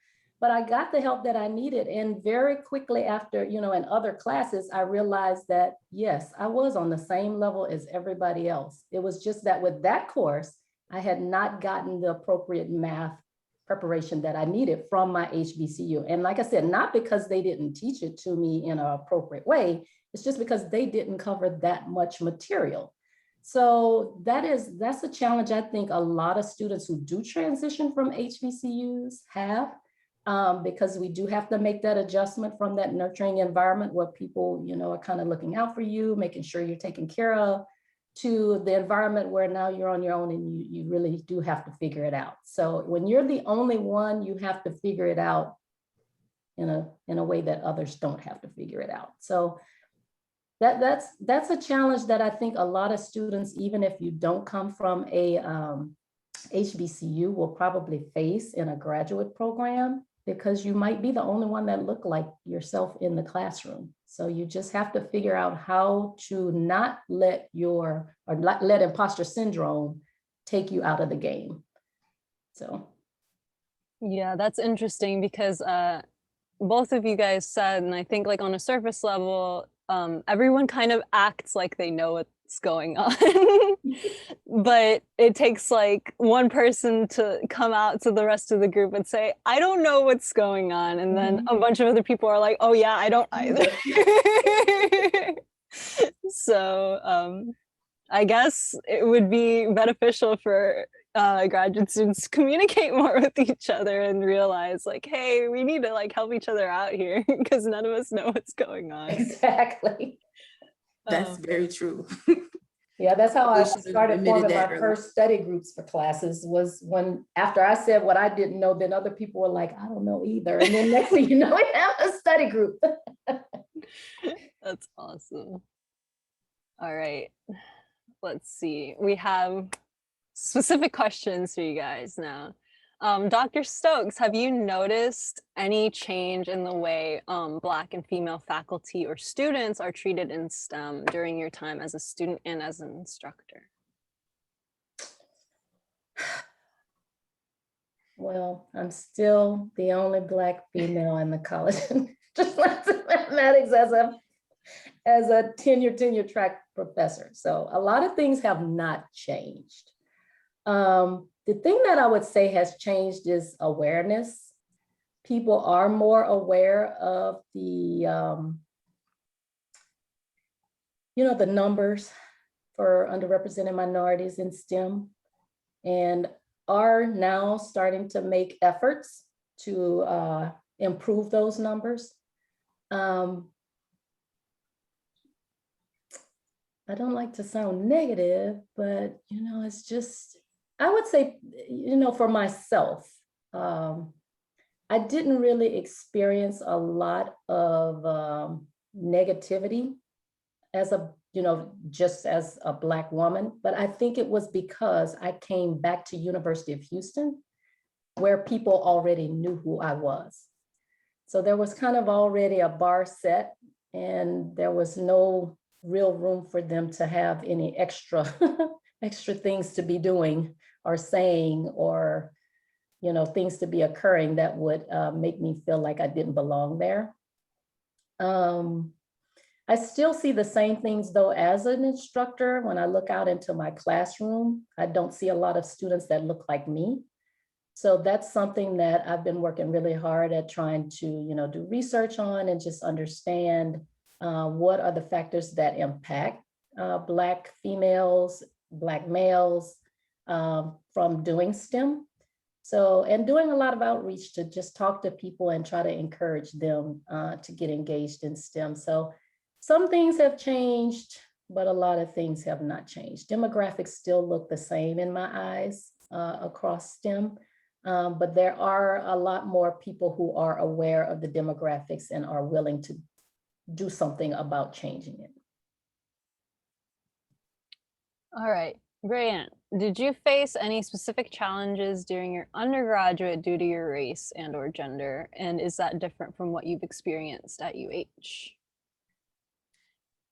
But I got the help that I needed. And very quickly after, in other classes, I realized that, yes, I was on the same level as everybody else. It was just that with that course, I had not gotten the appropriate math preparation that I needed from my HBCU. And like I said, not because they didn't teach it to me in an appropriate way, it's just because they didn't cover that much material. So that's a challenge I think a lot of students who do transition from HBCUs have. Because we do have to make that adjustment from that nurturing environment where people, are kind of looking out for you, making sure you're taken care of, to the environment where now you're on your own and you really do have to figure it out. So when you're the only one, you have to figure it out in a way that others don't have to figure it out. So that's a challenge that I think a lot of students, even if you don't come from a HBCU, will probably face in a graduate program, because you might be the only one that look like yourself in the classroom. So you just have to figure out how to not let let imposter syndrome take you out of the game. So. Yeah, that's interesting, because both of you guys said, and I think like on a surface level, everyone kind of acts like they know what's going on. But it takes like one person to come out to the rest of the group and say, I don't know what's going on. And then a bunch of other people are like, oh yeah, I don't either. So I guess it would be beneficial for graduate students to communicate more with each other and realize like, hey, we need to like help each other out here, because none of us know what's going on. Exactly. That's very true. Yeah, that's how I started forming my first study groups for classes, was when, after I said what I didn't know, then other people were like, I don't know either. And then next thing you know, we have a study group. That's awesome. All right, let's see. We have specific questions for you guys now. Dr. Stokes, have you noticed any change in the way Black and female faculty or students are treated in STEM during your time as a student and as an instructor? Well, I'm still the only Black female in the college just mathematics as a tenure track professor. So a lot of things have not changed. The thing that I would say has changed is awareness. People are more aware of the, the numbers for underrepresented minorities in STEM, and are now starting to make efforts to improve those numbers. I don't like to sound negative, but it's just, I would say, for myself, I didn't really experience a lot of negativity as just as a Black woman, but I think it was because I came back to University of Houston, where people already knew who I was. So there was kind of already a bar set, and there was no real room for them to have any extra extra things to be doing or saying, or things to be occurring that would make me feel like I didn't belong there. I still see the same things though as an instructor. When I look out into my classroom, I don't see a lot of students that look like me. So that's something that I've been working really hard at trying to, do research on and just understand what are the factors that impact Black females, Black males from doing STEM. So, and doing a lot of outreach to just talk to people and try to encourage them to get engaged in STEM. So some things have changed, but a lot of things have not changed. Demographics still look the same in my eyes across STEM, but there are a lot more people who are aware of the demographics and are willing to do something about changing it. All right, Breyinn, did you face any specific challenges during your undergraduate due to your race and or gender? And is that different from what you've experienced at UH?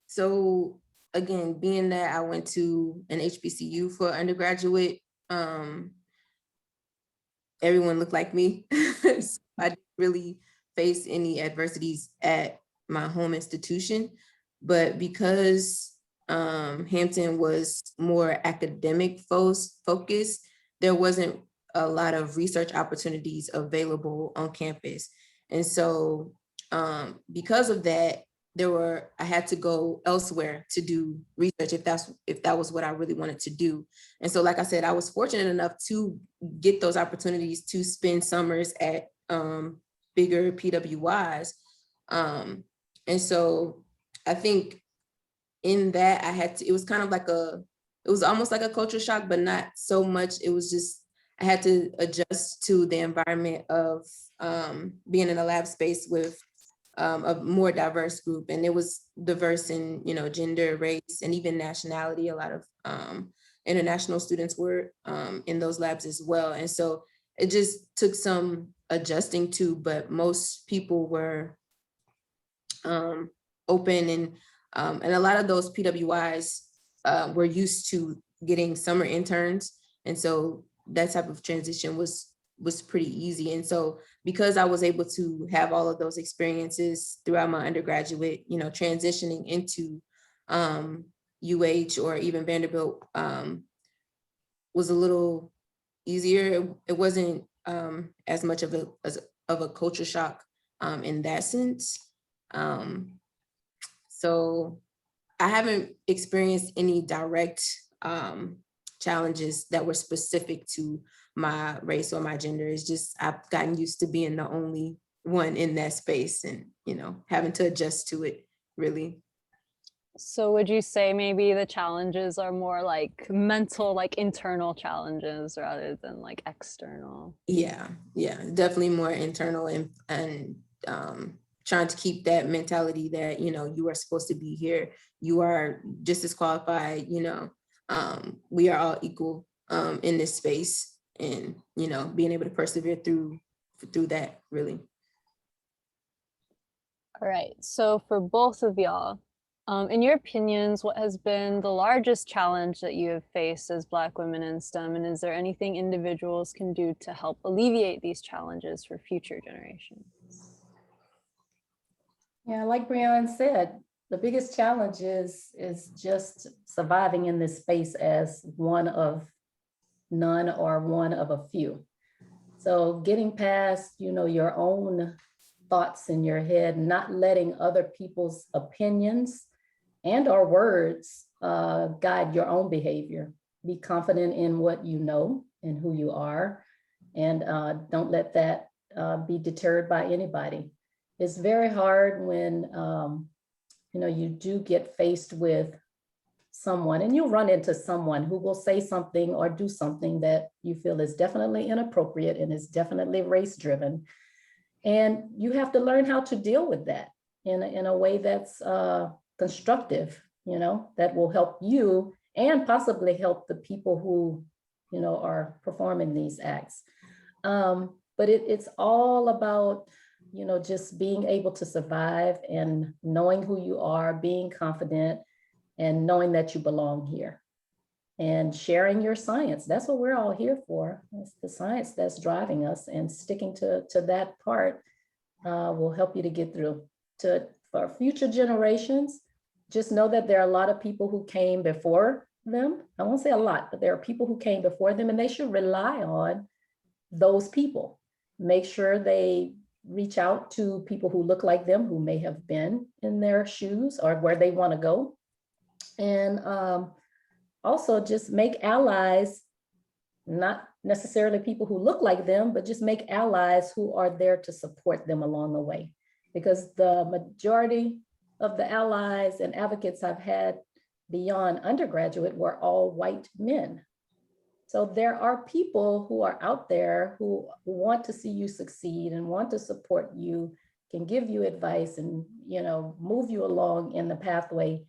So again, being that I went to an HBCU for undergraduate, everyone looked like me. So I didn't really face any adversities at my home institution, but because Hampton was more academic focused, there wasn't a lot of research opportunities available on campus. And so because of that, I had to go elsewhere to do research if that was what I really wanted to do. And so, like I said, I was fortunate enough to get those opportunities to spend summers at bigger PWIs. And so I think in that it was kind of like it was almost like a culture shock, but not so much. It was just, I had to adjust to the environment of being in a lab space with a more diverse group. And it was diverse in, gender, race, and even nationality. A lot of international students were in those labs as well. And so it just took some adjusting to, but most people were open, and a lot of those PWIs were used to getting summer interns. And so that type of transition was pretty easy. And so because I was able to have all of those experiences throughout my undergraduate, transitioning into UH or even Vanderbilt was a little easier. It wasn't as much of a culture shock in that sense. So I haven't experienced any direct challenges that were specific to my race or my gender. It's just, I've gotten used to being the only one in that space and, having to adjust to it, really. So would you say maybe the challenges are more like mental, like internal challenges rather than like external? Yeah, definitely more internal, and trying to keep that mentality that, you are supposed to be here. You are just as qualified, we are all equal in this space, and, being able to persevere through that, really. All right, so for both of y'all, in your opinions, what has been the largest challenge that you have faced as Black women in STEM? And is there anything individuals can do to help alleviate these challenges for future generations? Yeah, like Breyinn said, the biggest challenge is just surviving in this space as one of none or one of a few. So getting past, your own thoughts in your head, not letting other people's opinions and or words guide your own behavior. Be confident in what you know and who you are, and don't let that be deterred by anybody. It's very hard when you do get faced with someone, and you'll run into someone who will say something or do something that you feel is definitely inappropriate and is definitely race driven. And you have to learn how to deal with that in a way that's constructive, that will help you and possibly help the people who, are performing these acts. But it's all about you know, just being able to survive and knowing who you are, being confident, and knowing that you belong here. And sharing your science. That's what we're all here for. It's the science that's driving us, and sticking to that part will help you to get through. For future generations, just know that there are a lot of people who came before them. I won't say a lot, but there are people who came before them, and they should rely on those people. Make sure they reach out to people who look like them, who may have been in their shoes or where they want to go. And also just make allies, not necessarily people who look like them, but just make allies who are there to support them along the way. Because the majority of the allies and advocates I've had beyond undergraduate were all white men. So there are people who are out there who want to see you succeed and want to support you, can give you advice and, you know, move you along in the pathway.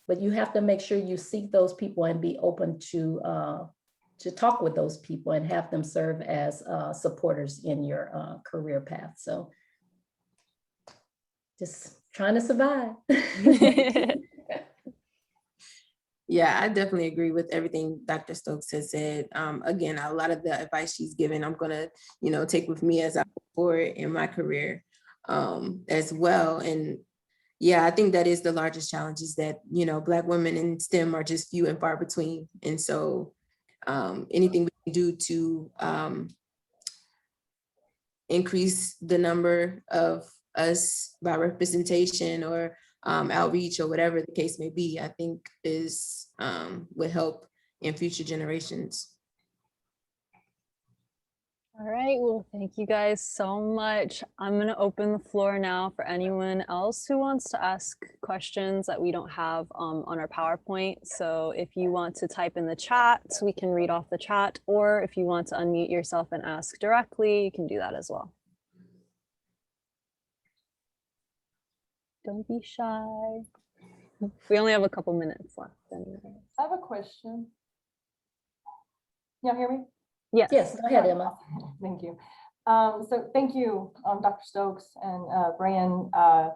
But you have to make sure you seek those people and be open to talk with those people and have them serve as supporters in your career path. So just trying to survive. Yeah, I definitely agree with everything Dr. Stokes has said. Again, a lot of the advice she's given, I'm gonna, you know, take with me as I move forward in my career as well. And yeah, I think that is the largest challenge, is that, you know, Black women in STEM are just few and far between. And so anything we can do to increase the number of us by representation or outreach or whatever the case may be, I think is would help in future generations. All right, well, thank you guys so much. I'm gonna open the floor now for anyone else who wants to ask questions that we don't have on our PowerPoint. So if you want to type in the chat, we can read off the chat, or if you want to unmute yourself and ask directly, you can do that as well. Don't be shy. We only have a couple minutes left anyway. I have a question. Y'all hear me? Yes. Yes, go ahead, Emma. Thank you. So thank you, Dr. Stokes and Breyinn. I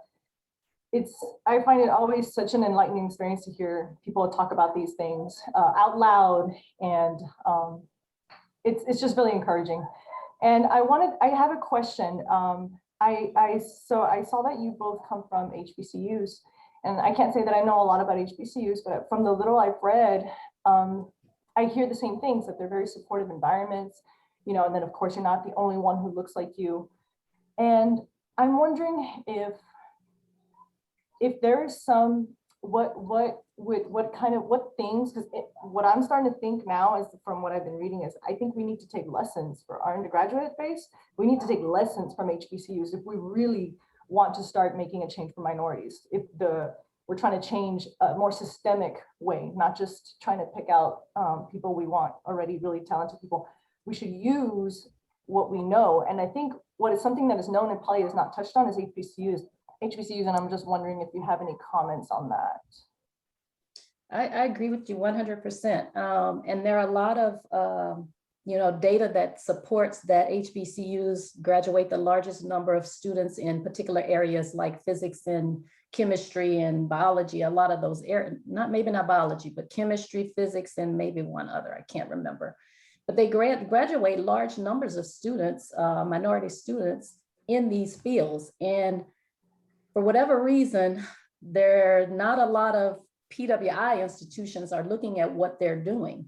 find it always such an enlightening experience to hear people talk about these things out loud, and it's just really encouraging. And I have a question. I saw that you both come from HBCUs, and I can't say that I know a lot about HBCUs, but from the little I've read, I hear the same things, that they're very supportive environments, you know, and then of course you're not the only one who looks like you. And I'm wondering if there's some, what things, because what I'm starting to think now is, from what I've been reading, is I think we need to take lessons for our undergraduate base. We need to take lessons from HBCUs if we really want to start making a change for minorities. If we're trying to change a more systemic way, not just trying to pick out people we want, already really talented people. We should use what we know. And I think what is something that is known and probably is not touched on is HBCUs, and I'm just wondering if you have any comments on that. I agree with you 100%. And there are a lot of data that supports that HBCUs graduate the largest number of students in particular areas like physics and chemistry and biology. A lot of those areas, maybe not biology, but chemistry, physics, and maybe one other, I can't remember. But they graduate large numbers of students, minority students in these fields. And for whatever reason, there are not a lot of PWI institutions are looking at what they're doing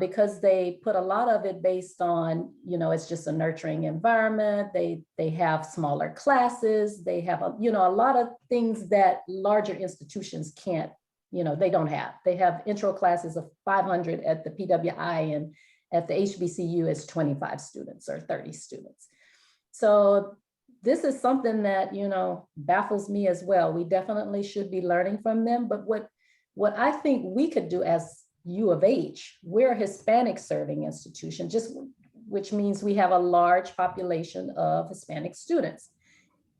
because they put a lot of it based on, it's just a nurturing environment. They have smaller classes. They have a lot of things that larger institutions can't, they don't have. They have intro classes of 500 at the PWI, and at the HBCU it's 25 students or 30 students. So this is something that, baffles me as well. We definitely should be learning from them. But what I think we could do as U of H, we're a Hispanic serving institution, which means we have a large population of Hispanic students,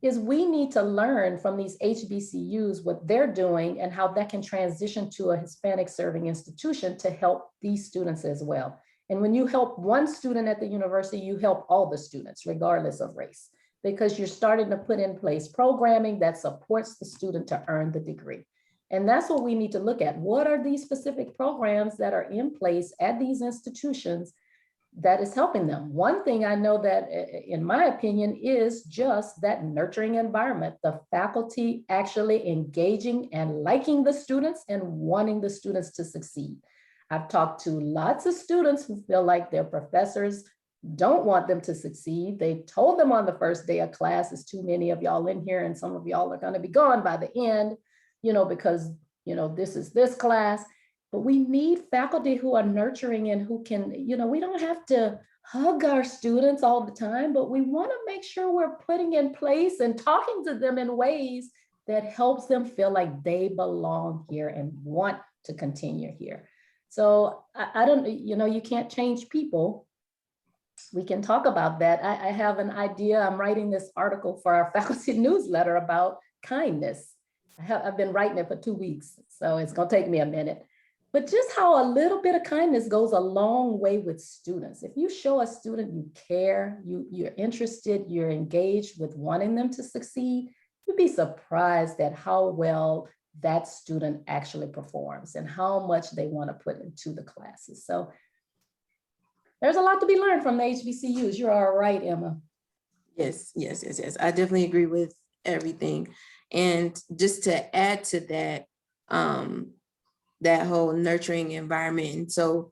is we need to learn from these HBCUs what they're doing and how that can transition to a Hispanic serving institution to help these students as well. And when you help one student at the university, you help all the students, regardless of race. because you're starting to put in place programming that supports the student to earn the degree. And that's what we need to look at. What are these specific programs that are in place at these institutions that is helping them? One thing I know that, in my opinion, is just that nurturing environment, the faculty actually engaging and liking the students and wanting the students to succeed. I've talked to lots of students who feel like their professors don't want them to succeed. They told them on the first day of class, "There's too many of y'all in here and some of y'all are going to be gone by the end, because, this is this class." But we need faculty who are nurturing and who can, we don't have to hug our students all the time, but we want to make sure we're putting in place and talking to them in ways that helps them feel like they belong here and want to continue here. So I don't, you can't change people. We can talk about that. I have an idea. I'm writing this article for our faculty newsletter about kindness. I've been writing it for 2 weeks, so it's going to take me a minute. But just how a little bit of kindness goes a long way with students. If you show a student you care, you're interested, you're engaged with wanting them to succeed, you'd be surprised at how well that student actually performs and how much they want to put into the classes. So there's a lot to be learned from the HBCUs. You're all right, Emma. Yes. I definitely agree with everything. And just to add to that, that whole nurturing environment. And so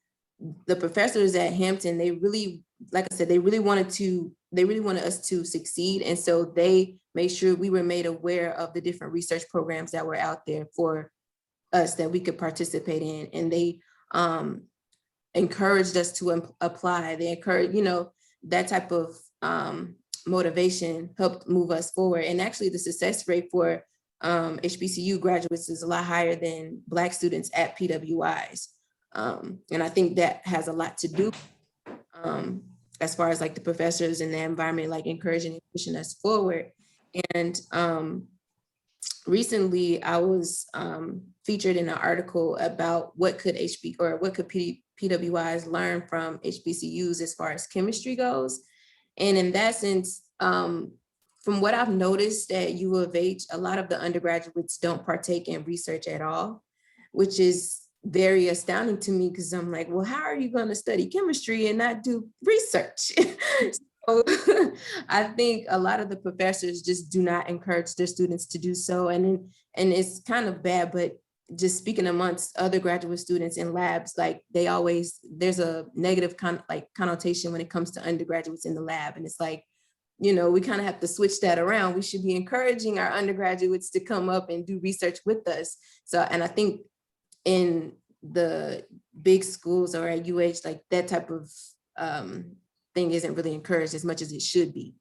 the professors at Hampton, they really, like I said, they really wanted us to succeed. And so they made sure we were made aware of the different research programs that were out there for us that we could participate in. And they encouraged us to apply. They encouraged, that type of motivation helped move us forward. And actually the success rate for HBCU graduates is a lot higher than Black students at PWIs. And I think that has a lot to do as far as like the professors and the environment, like encouraging and pushing us forward. And recently I was featured in an article about what could PWIs learn from HBCUs as far as chemistry goes. And in that sense, from what I've noticed at U of H, a lot of the undergraduates don't partake in research at all, which is very astounding to me because I'm like, well, how are you going to study chemistry and not do research? So I think a lot of the professors just do not encourage their students to do so. And it's kind of bad, but just speaking amongst other graduate students in labs, like there's a negative connotation when it comes to undergraduates in the lab. And it's like, we kind of have to switch that around. We should be encouraging our undergraduates to come up and do research with us. So, and I think in the big schools or at UH, like that type of thing isn't really encouraged as much as it should be.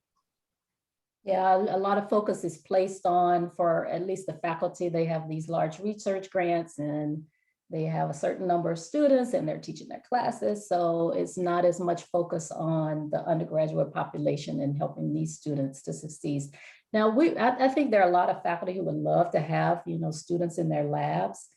Yeah, a lot of focus is placed on, for at least the faculty, they have these large research grants and they have a certain number of students and they're teaching their classes. So it's not as much focus on the undergraduate population and helping these students to succeed. Now, I think there are a lot of faculty who would love to have, students in their labs,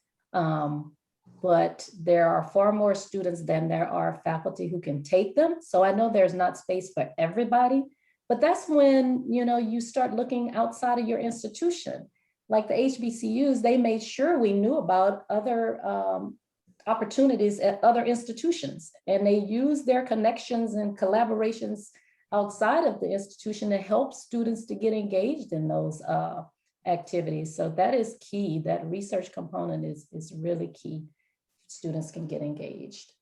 but there are far more students than there are faculty who can take them. So I know there's not space for everybody, but that's when, you start looking outside of your institution. Like the HBCUs, they made sure we knew about other opportunities at other institutions, and they use their connections and collaborations outside of the institution to help students to get engaged in those activities. So that is key. That research component is really key. Students can get engaged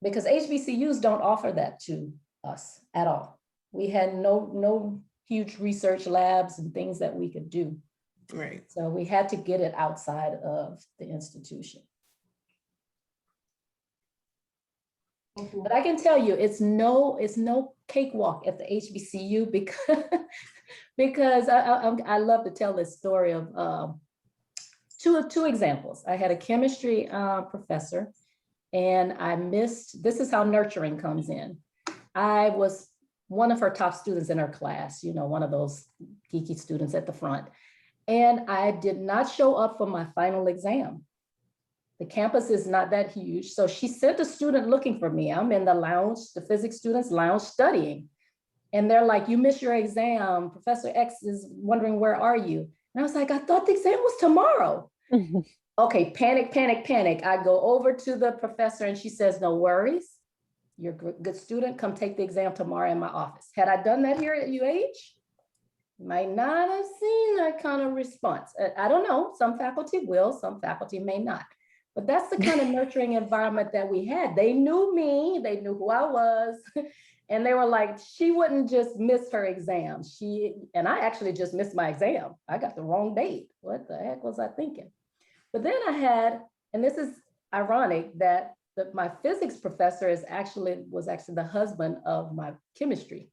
because HBCUs don't offer that to us at all. We had no huge research labs and things that we could do. Right. So we had to get it outside of the institution. But I can tell you, it's no cakewalk at the HBCU because I love to tell this story of two examples. I had a chemistry professor, and this is how nurturing comes in. I was one of her top students in her class, one of those geeky students at the front. And I did not show up for my final exam. The campus is not that huge. So she sent a student looking for me. I'm in the lounge, the physics students lounge studying. And they're like, you missed your exam. Professor X is wondering, where are you? And I was like, I thought the exam was tomorrow. Okay, panic, panic, panic. I go over to the professor and she says, no worries. You're a good student. Come take the exam tomorrow in my office. Had I done that here at UH, might not have seen that kind of response. I don't know. Some faculty will, some faculty may not. But that's the kind of nurturing environment that we had. They knew me, they knew who I was. And they were like, she wouldn't just miss her exam. And I actually just missed my exam. I got the wrong date. What the heck was I thinking? But then I had, and this is ironic, that my physics professor was actually the husband of my chemistry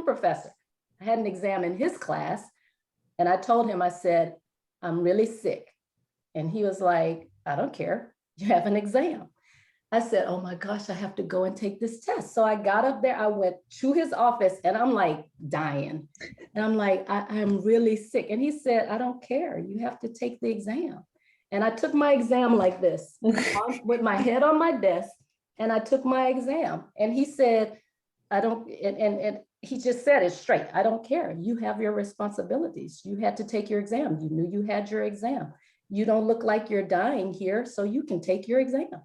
professor. I had an exam in his class and I told him, I said, I'm really sick. And he was like, I don't care, you have an exam. I said, oh my gosh, I have to go and take this test. So I got up there, I went to his office and I'm like dying. And I'm like, I'm really sick. And he said, I don't care, you have to take the exam. And I took my exam like this, with my head on my desk, and I took my exam. And he said, I don't, and he just said it straight, I don't care, you have your responsibilities. You had to take your exam. You knew you had your exam. You don't look like you're dying here, so you can take your exam.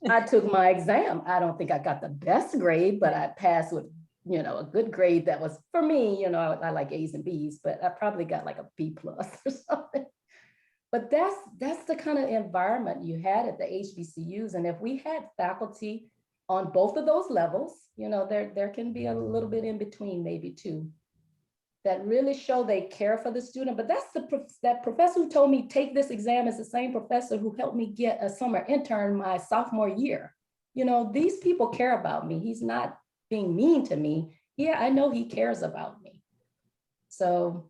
I took my exam. I don't think I got the best grade, but I passed with, a good grade that was, for me, I like A's and B's, but I probably got like a B+ or something. But that's the kind of environment you had at the HBCUs. And if we had faculty on both of those levels, there can be a little bit in between, maybe too, that really show they care for the student. But that's that professor who told me take this exam is the same professor who helped me get a summer intern my sophomore year. These people care about me. He's not being mean to me. Yeah, I know he cares about me. So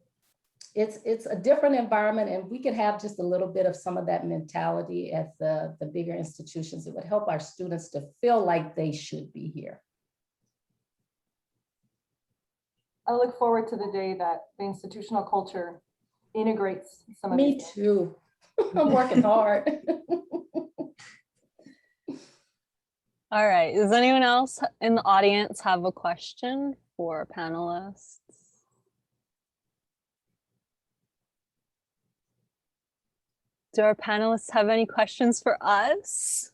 it's a different environment, and we could have just a little bit of some of that mentality at the bigger institutions. It would help our students to feel like they should be here. I look forward to the day that the institutional culture integrates some of Me these. too. I'm working hard. All right, does anyone else in the audience have a question for panelists? Do our panelists have any questions for us?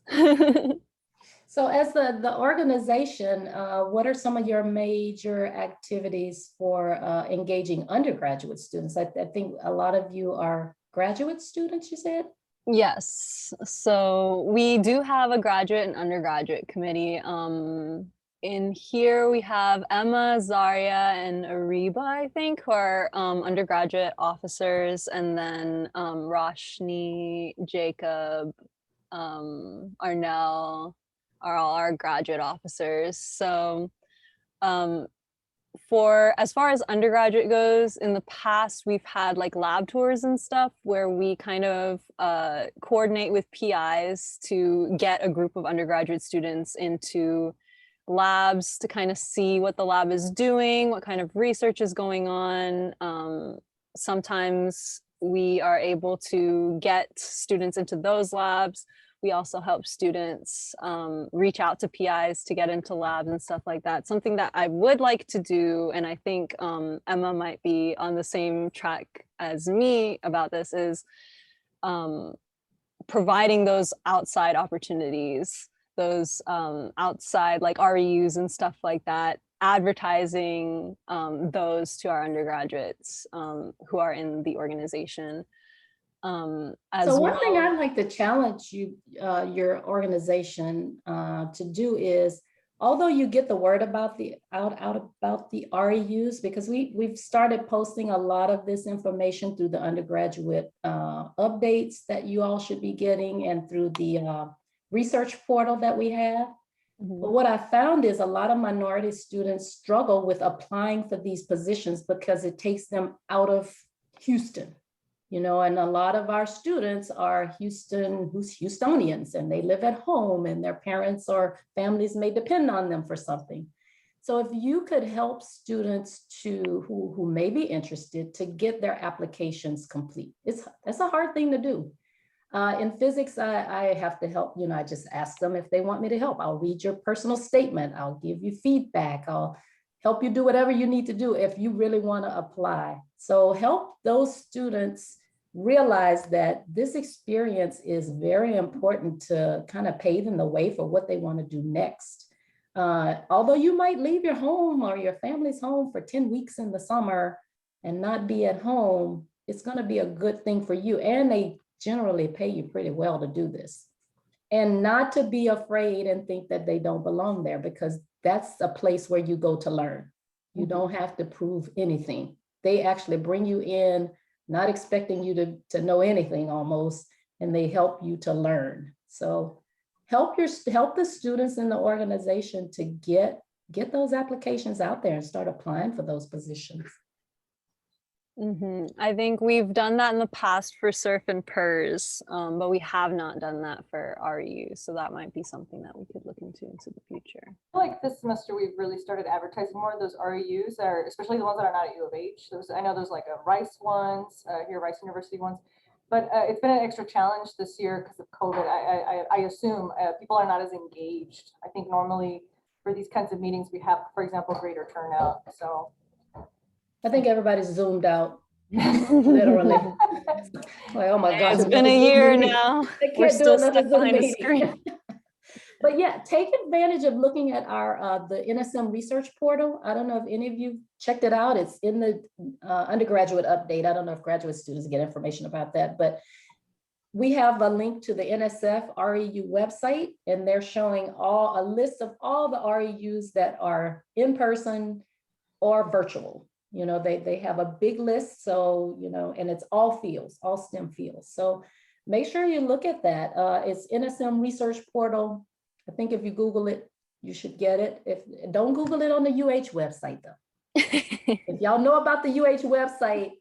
So as the organization, what are some of your major activities for engaging undergraduate students? I think a lot of you are graduate students, you said? Yes, so we do have a graduate and undergraduate committee. In here we have Emma, Zaria, and Ariba, I think, who are undergraduate officers, and then Roshni, Jacob, Arnell are all our graduate officers. So as far as undergraduate goes, in the past, we've had like lab tours and stuff where we kind of coordinate with PIs to get a group of undergraduate students into labs to kind of see what the lab is doing, what kind of research is going on. Sometimes we are able to get students into those labs. We also help students reach out to PIs to get into labs and stuff like that. Something that I would like to do, and I think Emma might be on the same track as me about this, is providing those outside opportunities, those outside like REUs and stuff like that, advertising those to our undergraduates who are in the organization. So one thing I'd like to challenge you, your organization to do is, although you get the word about out about the REUs, because we've started posting a lot of this information through the undergraduate updates that you all should be getting, and through the research portal that we have. Mm-hmm. But what I found is a lot of minority students struggle with applying for these positions because it takes them out of Houston. And a lot of our students are Houstonians, and they live at home, and their parents or families may depend on them for something. So if you could help students who may be interested to get their applications complete, that's a hard thing to do. In physics, I have to help, I just ask them if they want me to help. I'll read your personal statement. I'll give you feedback. I'll help you do whatever you need to do if you really want to apply. So help those students realize that this experience is very important to kind of paving the way for what they want to do next. Although you might leave your home or your family's home for 10 weeks in the summer and not be at home, it's going to be a good thing for you. And they generally pay you pretty well to do this. And not to be afraid and think that they don't belong there, because that's a place where you go to learn. You don't have to prove anything. They actually bring you in, not expecting you to know anything almost, and they help you to learn. So help the students in the organization to get those applications out there and start applying for those positions. I think we've done that in the past for surf and PERS, but we have not done that for REU. So that might be something that we could look into the future. I feel like this semester we've really started advertising more of those REUs, especially the ones that are not at U of H. I know there's like a Rice ones, here Rice University ones, but it's been an extra challenge this year because of COVID. I assume people are not as engaged. I think normally for these kinds of meetings we have, for example, greater turnout. So I think everybody's zoomed out, literally. Like, oh my gosh, it's been a year now. We're still stuck behind the screen. But yeah, take advantage of looking at our the NSM research portal. I don't know if any of you checked it out. It's in the undergraduate update. I don't know if graduate students get information about that, but we have a link to the NSF REU website, and they're showing a list of all the REUs that are in person or virtual. You know, they have a big list, so, you know, and it's all fields, all STEM fields. So make sure you look at that. It's NSM research portal. I think if you Google it, you should get it. Don't Google it on the UH website though. If y'all know about the UH website,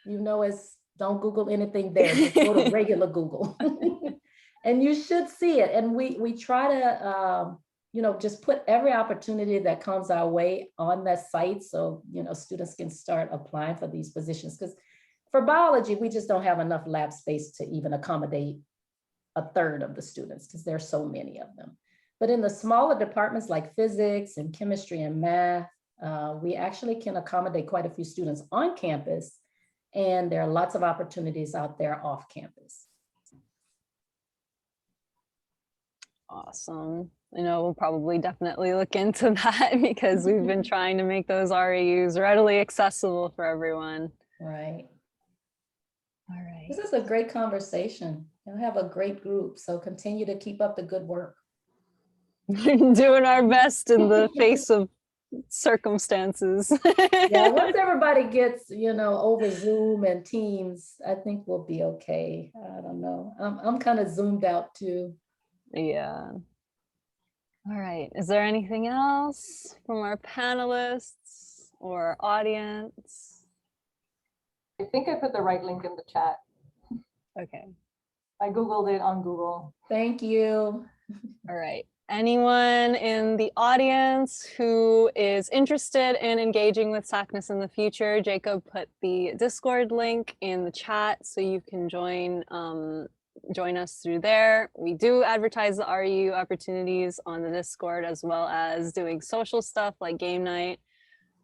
you know, don't Google anything there, just go to regular Google. And you should see it. And we try to, you know, just put every opportunity that comes our way on that site. So, you know, students can start applying for these positions, because for biology, we just don't have enough lab space to even accommodate a third of the students because there's so many of them. But in the smaller departments like physics and chemistry and math, we actually can accommodate quite a few students on campus, and there are lots of opportunities out there off campus. Awesome. I know we'll probably definitely look into that because we've been trying to make those REUs readily accessible for everyone. Right. All right. This is a great conversation. You'll have a great group, so continue to keep up the good work. Doing our best in the face of circumstances. Yeah, once everybody gets, you know, over Zoom and Teams, I think we'll be okay. I don't know. I'm kind of zoomed out too. Yeah. All right. Is there anything else from our panelists or audience? I think I put the right link in the chat. Okay. I Googled it on Google. Thank you. All right. Anyone in the audience who is interested in engaging with SACNAS in the future, Jacob put the Discord link in the chat so you can join us through there. We do advertise the REU opportunities on the Discord, as well as doing social stuff like game night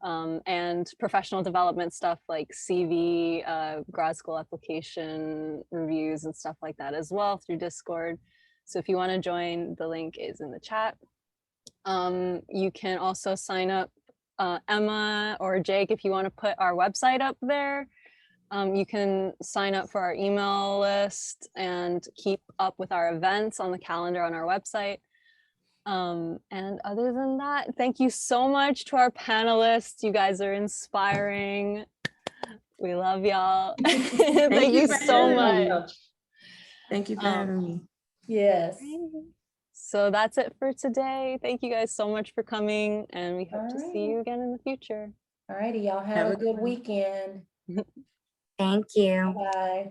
and professional development stuff like CV, grad school application reviews and stuff like that as well through Discord. So if you want to join, the link is in the chat. You can also sign up, Emma or Jake, if you want to put our website up there. You can sign up for our email list and keep up with our events on the calendar on our website. And other than that, thank you so much to our panelists. You guys are inspiring. We love y'all. Thank you so much. Thank you for having me. Yes. So that's it for today. Thank you guys so much for coming, and we hope to see you again in the future. All righty, y'all have a good weekend. Thank you. Bye.